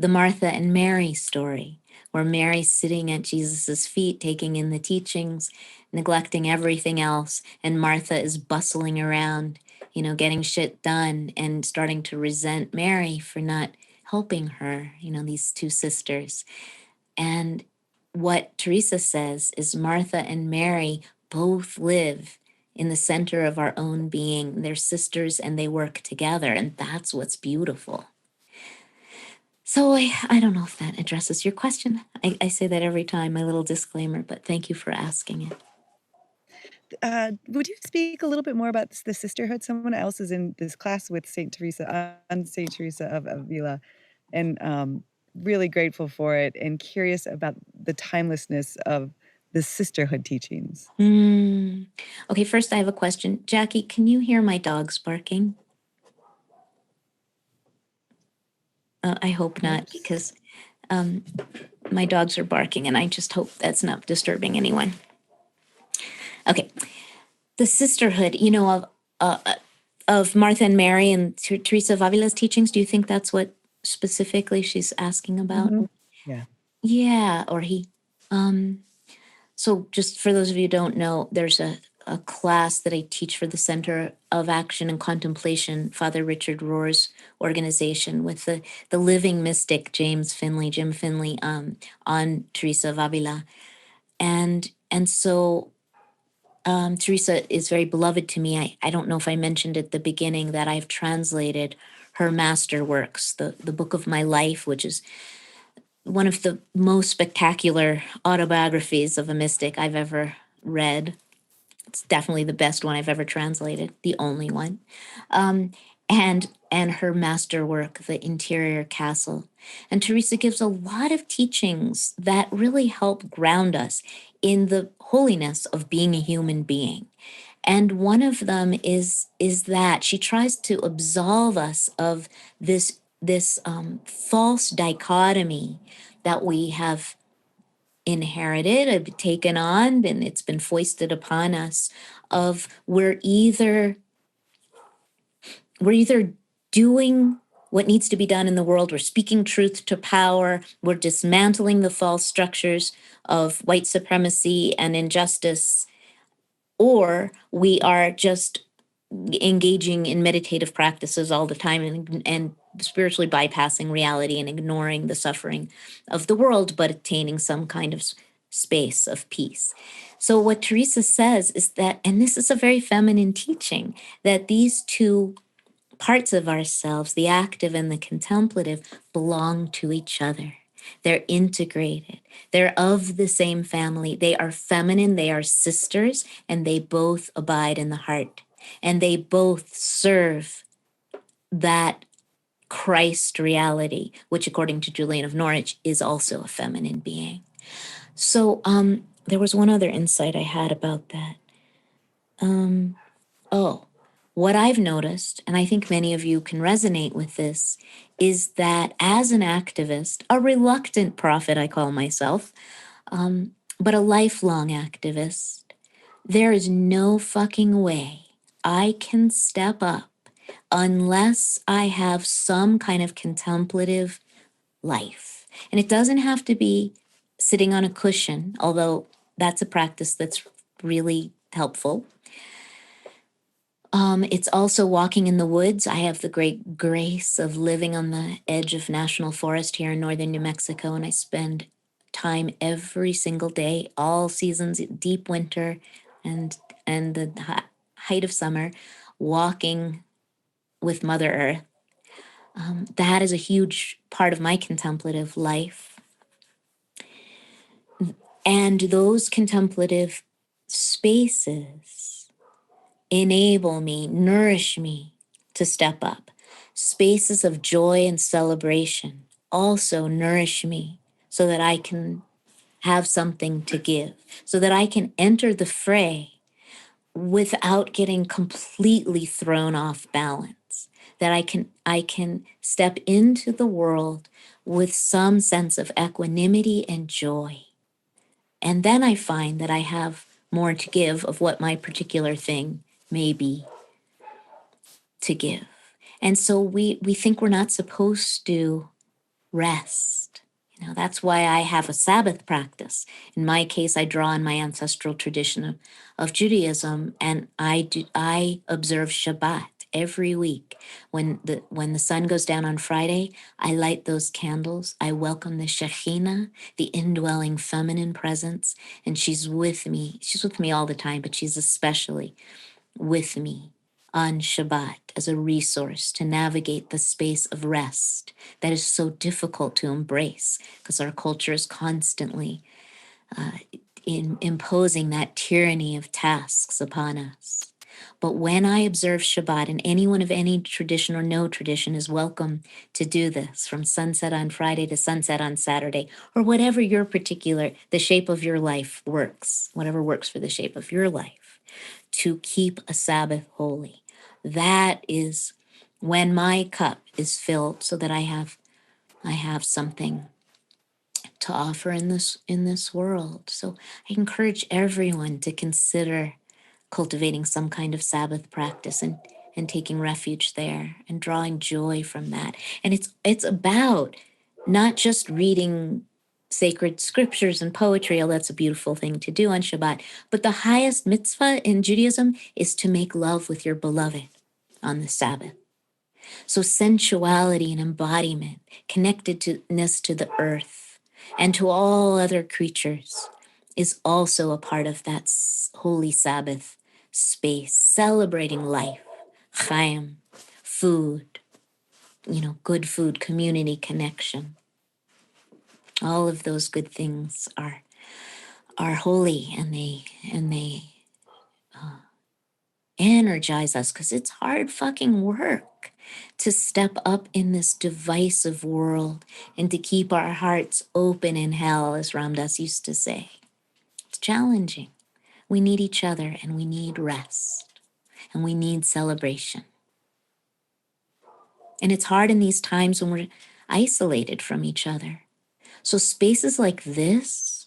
the Martha and Mary story, where Mary's sitting at Jesus's feet, taking in the teachings, neglecting everything else, and Martha is bustling around, you know, getting shit done and starting to resent Mary for not helping her, you know, these two sisters. And what Teresa says is Martha and Mary both live in the center of our own being. They're sisters and they work together. And that's what's beautiful. So I don't know if that addresses your question. I say that every time, my little disclaimer, but thank you for asking it. Would you speak a little bit more about the sisterhood? Someone else is in this class with Saint Teresa on Saint Teresa of Avila, and really grateful for it, and curious about the timelessness of the sisterhood teachings. Okay, first I have a question. Jackie, can you hear my dogs barking? I hope not, because my dogs are barking, and I just hope that's not disturbing anyone. Okay, the sisterhood, you know, of Martha and Mary and Teresa of Avila's teachings. Do you think that's what specifically she's asking about? Mhm. Yeah. Yeah, or he. So just for those of you who don't know, there's a class that I teach for the Center of Action and Contemplation, Father Richard Rohr's organization, with the living mystic Jim Finley, on Teresa of Avila. And so Teresa is very beloved to me. I don't know if I mentioned at the beginning that I've translated her master works, the book of my life, which is one of the most spectacular autobiographies of a mystic I've ever read. It's definitely the best one I've ever translated, the only one. And her masterwork, The Interior Castle. And Teresa gives a lot of teachings that really help ground us in the holiness of being a human being. And one of them is that she tries to absolve us of this false dichotomy that we have inherited, have taken on, and it's been foisted upon us, of we're either doing what needs to be done in the world, we're speaking truth to power, we're dismantling the false structures of white supremacy and injustice, or we are just engaging in meditative practices all the time and spiritually bypassing reality and ignoring the suffering of the world, but attaining some kind of space of peace. So what Teresa says is that, and this is a very feminine teaching, that these two parts of ourselves, the active and the contemplative, belong to each other. They're integrated. They're of the same family. They are feminine, they are sisters, and they both abide in the heart. And they both serve that Christ reality, which according to Julian of Norwich is also a feminine being. So there was one other insight I had about that. What I've noticed, and I think many of you can resonate with this, is that as an activist, a reluctant prophet, I call myself, but a lifelong activist, there is no fucking way I can step up unless I have some kind of contemplative life. And it doesn't have to be sitting on a cushion, although that's a practice that's really helpful. It's also walking in the woods. I have the great grace of living on the edge of national forest here in northern New Mexico, and I spend time every single day, all seasons, deep winter and the height of summer, walking with Mother Earth. That is a huge part of my contemplative life. And those contemplative spaces enable me, nourish me to step up. Spaces of joy and celebration also nourish me so that I can have something to give, so that I can enter the fray without getting completely thrown off balance, that I can step into the world with some sense of equanimity and joy. And then I find that I have more to give of what my particular thing may be to give. And so we think we're not supposed to rest. That's why I have a Sabbath practice. In my case, I draw on my ancestral tradition of Judaism, and I observe Shabbat every week. When the sun goes down on Friday, I light those candles. I welcome the Shekhinah, the indwelling feminine presence, and she's with me. She's with me all the time, but she's especially with me on Shabbat as a resource to navigate the space of rest that is so difficult to embrace because our culture is constantly imposing that tyranny of tasks upon us. But when I observe Shabbat, and anyone of any tradition or no tradition is welcome to do this from sunset on Friday to sunset on Saturday, or whatever the shape of your life works, whatever works for the shape of your life, to keep a Sabbath holy. That is when my cup is filled so that I have something to offer in this world. So I encourage everyone to consider cultivating some kind of Sabbath practice and taking refuge there and drawing joy from that. And it's about not just reading sacred scriptures and poetry, although that's a beautiful thing to do on Shabbat, but the highest mitzvah in Judaism is to make love with your beloved on the Sabbath. So sensuality and embodiment, connectedness to the earth and to all other creatures is also a part of that holy Sabbath space, celebrating life, chaim, food, good food, community, connection. All of those good things are holy, and they energize us because it's hard fucking work to step up in this divisive world and to keep our hearts open in hell, as Ram Dass used to say. It's challenging. We need each other, and we need rest, and we need celebration. And it's hard in these times when we're isolated from each other. So spaces like this,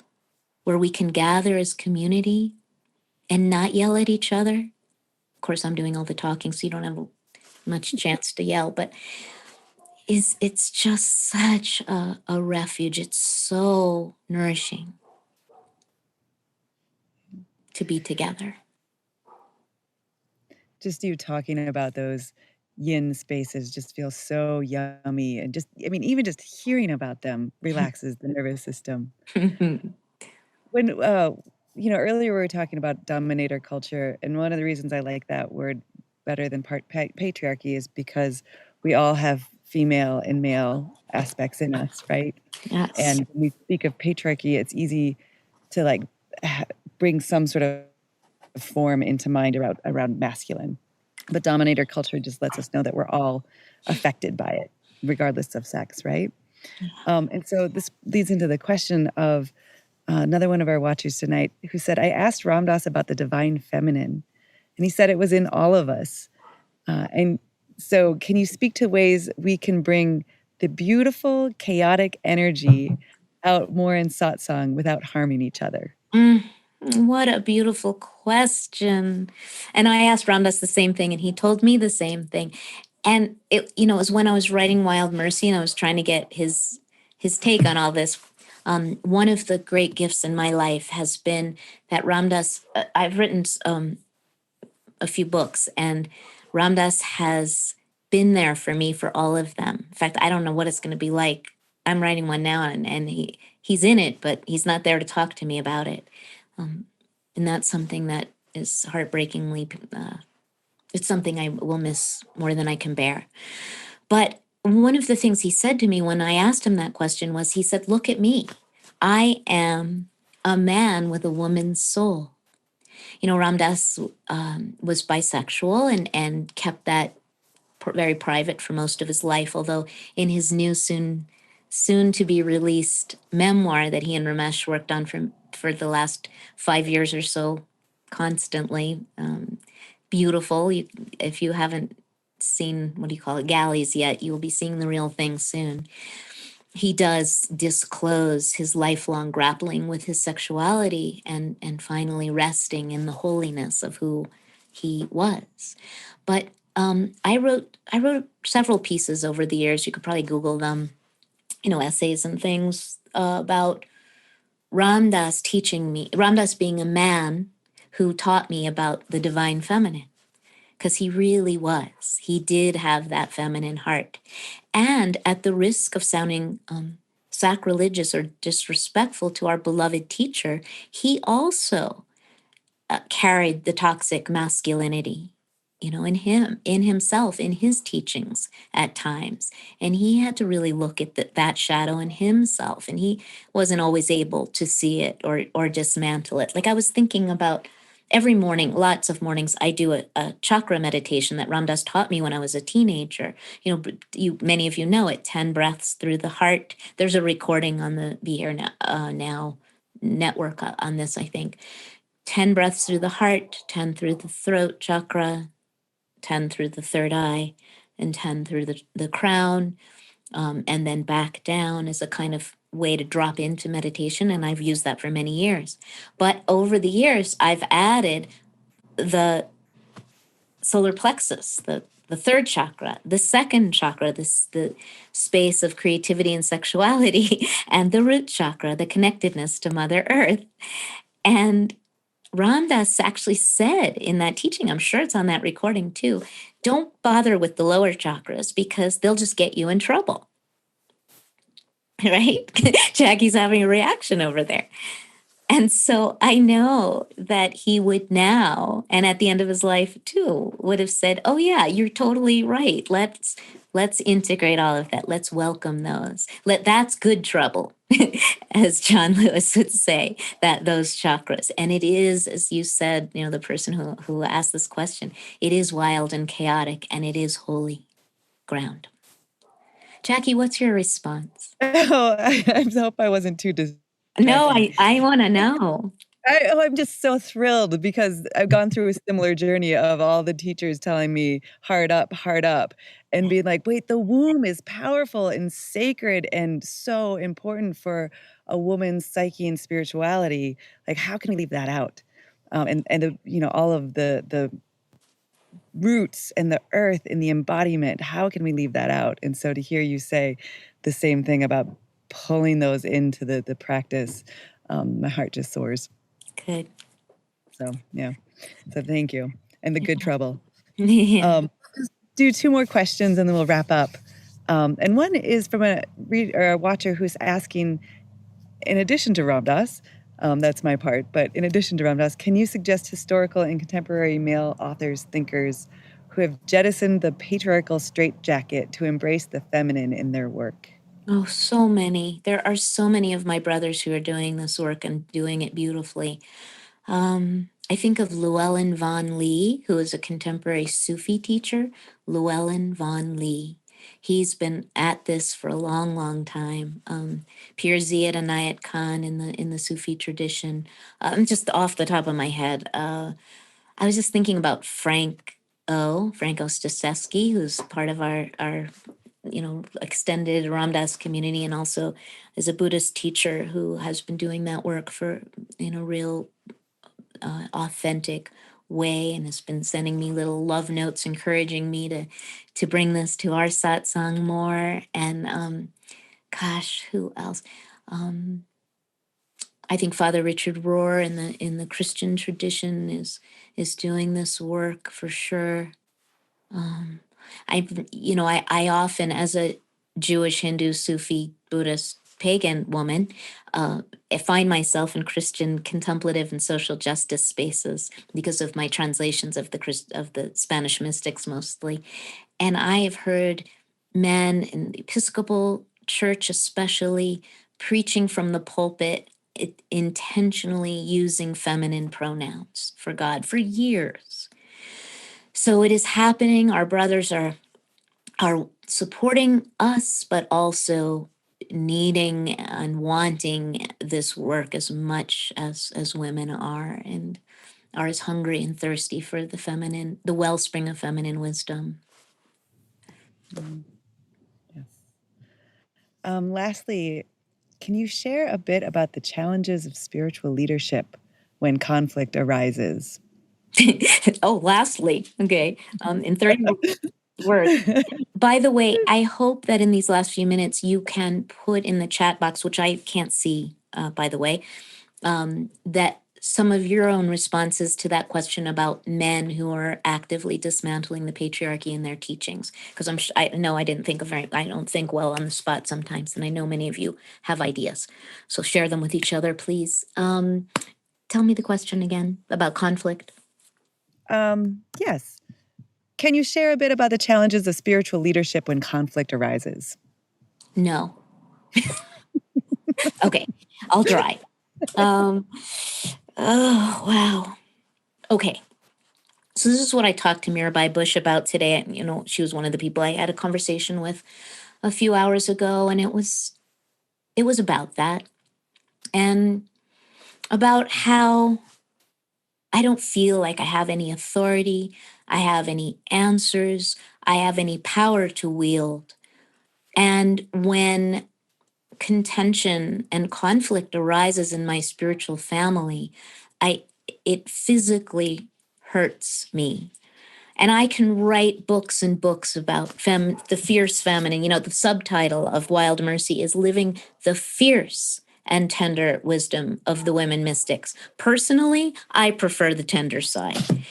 where we can gather as community and not yell at each other. Of course, I'm doing all the talking, so you don't have much chance to yell, but it's just such a refuge. It's so nourishing to be together. Just you talking about those yin spaces just feels so yummy. And even just hearing about them relaxes the nervous system. when earlier we were talking about dominator culture, and one of the reasons I like that word better than patriarchy is because we all have female and male aspects in us, right? Yes. And when we speak of patriarchy, it's easy to like bring some sort of form into mind around masculine. But dominator culture just lets us know that we're all affected by it, regardless of sex, right? And so this leads into the question of another one of our watchers tonight who said, I asked Ram Dass about the divine feminine, and he said it was in all of us. And so can you speak to ways we can bring the beautiful, chaotic energy out more in satsang without harming each other? What a beautiful question. And I asked Ram Dass the same thing, and he told me the same thing. And it was when I was writing Wild Mercy, and I was trying to get his take on all this. One of the great gifts in my life has been that Ram Dass. I've written a few books, and Ram Dass has been there for me for all of them. In fact, I don't know what it's going to be like. I'm writing one now, and he's in it, but he's not there to talk to me about it. And that's something that is heartbreakingly, it's something I will miss more than I can bear. But one of the things he said to me when I asked him that question was, he said, look at me. I am a man with a woman's soul. Ram Dass was bisexual and kept that very private for most of his life, although in his new soon to be released memoir that he and Ramesh worked on for the last 5 years or so, constantly beautiful. If you haven't seen, what do you call it, galleys yet, you will be seeing the real thing soon. He does disclose his lifelong grappling with his sexuality and finally resting in the holiness of who he was. But I wrote several pieces over the years. You could probably Google them, essays and things about Ram Dass being a man who taught me about the divine feminine, because he really was. He did have that feminine heart. And at the risk of sounding sacrilegious or disrespectful to our beloved teacher, he also carried the toxic masculinity, in himself, in his teachings at times. And he had to really look at that shadow in himself. And he wasn't always able to see it or dismantle it. Like I was thinking about every morning, lots of mornings, I do a chakra meditation that Ram Dass taught me when I was a teenager. Many of you know it, 10 breaths through the heart. There's a recording on the Be Here Now network on this, I think. 10 breaths through the heart, 10 through the throat chakra, 10 through the third eye, and 10 through the crown, and then back down as a kind of way to drop into meditation. And I've used that for many years. But over the years, I've added the solar plexus, the third chakra, the second chakra, the space of creativity and sexuality, and the root chakra, the connectedness to Mother Earth. And Ram Dass actually said in that teaching, I'm sure it's on that recording too, don't bother with the lower chakras because they'll just get you in trouble. Right? Jackie's having a reaction over there. And so I know that he would now, and at the end of his life too, would have said, oh yeah, you're totally right. Let's integrate all of that. Let's welcome those. That's good trouble, as John Lewis would say, that those chakras. And it is, as you said, the person who asked this question, it is wild and chaotic, and it is holy ground. Jackie, what's your response? Oh, I hope I wasn't too No, I want to know. I'm just so thrilled because I've gone through a similar journey of all the teachers telling me heart up, and being like, wait, the womb is powerful and sacred and so important for a woman's psyche and spirituality. Like, how can we leave that out? All of the roots and the earth and the embodiment, how can we leave that out? And so to hear you say the same thing about pulling those into the practice, my heart just soars. Good. So, yeah. So thank you. And the good trouble. Yeah. Do 2 more questions and then we'll wrap up. And one is from a watcher who's asking, in addition to Ram Dass, That's my part. But in addition to Ram Dass, can you suggest historical and contemporary male authors, thinkers who have jettisoned the patriarchal straitjacket to embrace the feminine in their work? Oh, so many. There are so many of my brothers who are doing this work and doing it beautifully. I think of Llewellyn Vaughan Lee, who is a contemporary Sufi teacher. Llewellyn Vaughan Lee. He's been at this for a long, long time. Pir Ziyad Anayat Khan in the Sufi tradition. Just off the top of my head, I was just thinking about Franco Staszewski, who's part of our extended Ram Dass community, and also is a Buddhist teacher who has been doing that work for real authentic way, and has been sending me little love notes encouraging me to bring this to our satsang more. And gosh, who else? I think Father Richard Rohr in the Christian tradition is doing this work for sure. I often, as a Jewish, Hindu, Sufi, Buddhist, pagan woman, I find myself in Christian contemplative and social justice spaces because of my translations of the Spanish mystics mostly. And I have heard men in the Episcopal Church, especially, preaching from the pulpit, intentionally using feminine pronouns for God for years. So it is happening. Our brothers are supporting us, but also needing and wanting this work as much as women are, and are as hungry and thirsty for the feminine, the wellspring of feminine wisdom. Yes. Lastly, can you share a bit about the challenges of spiritual leadership when conflict arises? Lastly, okay, in 30 words. By the way, I hope that in these last few minutes you can put in the chat box, which I can't see, by the way, that some of your own responses to that question about men who are actively dismantling the patriarchy in their teachings. Because I know I don't think well on the spot sometimes, and I know many of you have ideas. So share them with each other, please. Tell me the question again about conflict. Yes. Can you share a bit about the challenges of spiritual leadership when conflict arises? No. Okay, I'll try. Oh, wow. Okay. So this is what I talked to Mirabai Bush about today. She was one of the people I had a conversation with a few hours ago, and it was about that, and about how I don't feel like I have any authority, I have any answers, I have any power to wield. And when contention and conflict arises in my spiritual family, it physically hurts me. And I can write books and books about the fierce feminine. The subtitle of Wild Mercy is Living the Fierce and Tender Wisdom of the Women Mystics. Personally, I prefer the tender side.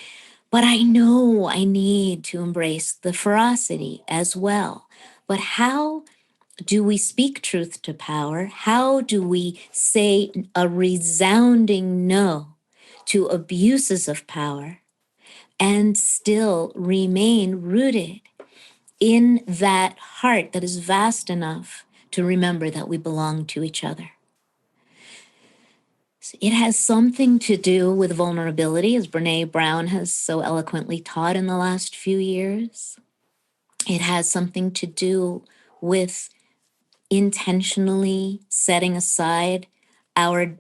But I know I need to embrace the ferocity as well. But how do we speak truth to power? How do we say a resounding no to abuses of power and still remain rooted in that heart that is vast enough to remember that we belong to each other? It has something to do with vulnerability, as Brene Brown has so eloquently taught in the last few years. It has something to do with intentionally setting aside our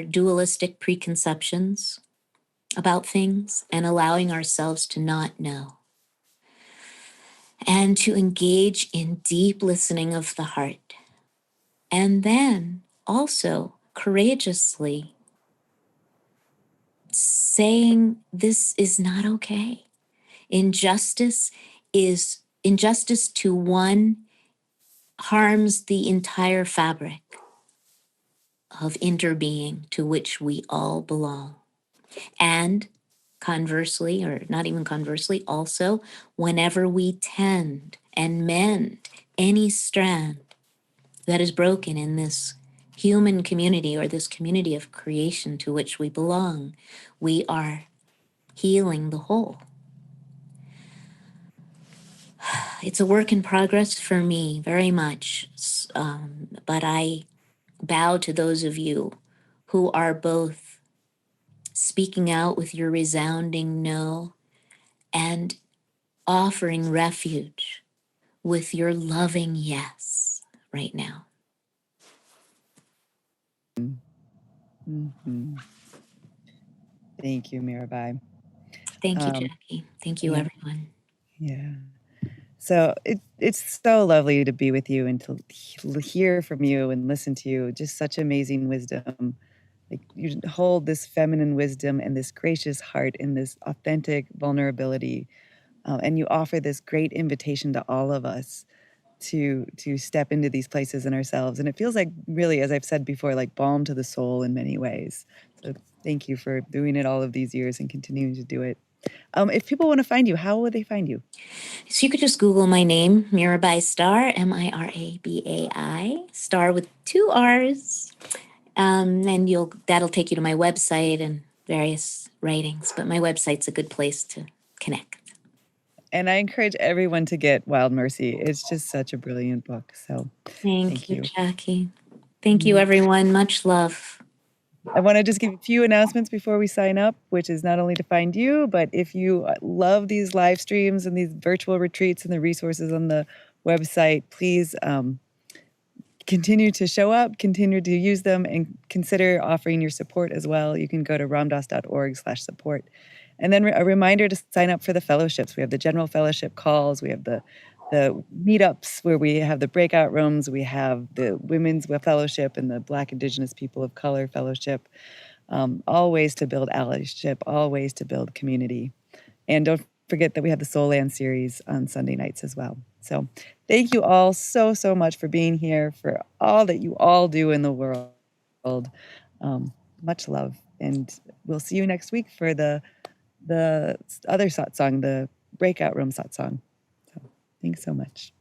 dualistic preconceptions about things and allowing ourselves to not know, and to engage in deep listening of the heart. And then also courageously saying, this is not okay. Injustice to one harms the entire fabric of interbeing to which we all belong. And conversely, or not even conversely, also, whenever we tend and mend any strand that is broken in this human community or this community of creation to which we belong, we are healing the whole. It's a work in progress for me, very much. But I bow to those of you who are both speaking out with your resounding no and offering refuge with your loving yes right now. Mm-hmm. Thank you, Mirabai. Thank you, Jackie. Thank you, yeah. everyone. Yeah. So it's so lovely to be with you and to hear from you and listen to you. Just such amazing wisdom. Like you hold this feminine wisdom and this gracious heart and this authentic vulnerability, and you offer this great invitation to all of us to step into these places in ourselves. And it feels like, really, as I've said before, like balm to the soul in many ways. So thank you for doing it all of these years and continuing to do it. If people want to find you, how would they find you? So you could just Google my name, Mirabai Starr, Mirabai, Starr with 2 R's. And that'll take you to my website and various writings. But my website's a good place to connect. And I encourage everyone to get Wild Mercy. It's just such a brilliant book. So Thank you, Jackie. Thank you, Mhm. everyone. Much love. I want to just give a few announcements before we sign up, which is not only to find you, but if you love these live streams and these virtual retreats and the resources on the website, please continue to show up, continue to use them, and consider offering your support as well. You can go to ramdas.org/support. And then a reminder to sign up for the fellowships. We have the general fellowship calls. We have the meetups where we have the breakout rooms. We have the women's fellowship and the Black, Indigenous People of Color fellowship. All ways to build allyship, all ways to build community. And don't forget that we have the Soul Land series on Sunday nights as well. So thank you all so, so much for being here, for all that you all do in the world. Much love. And we'll see you next week for the other satsang, the breakout room satsang. So thanks so much.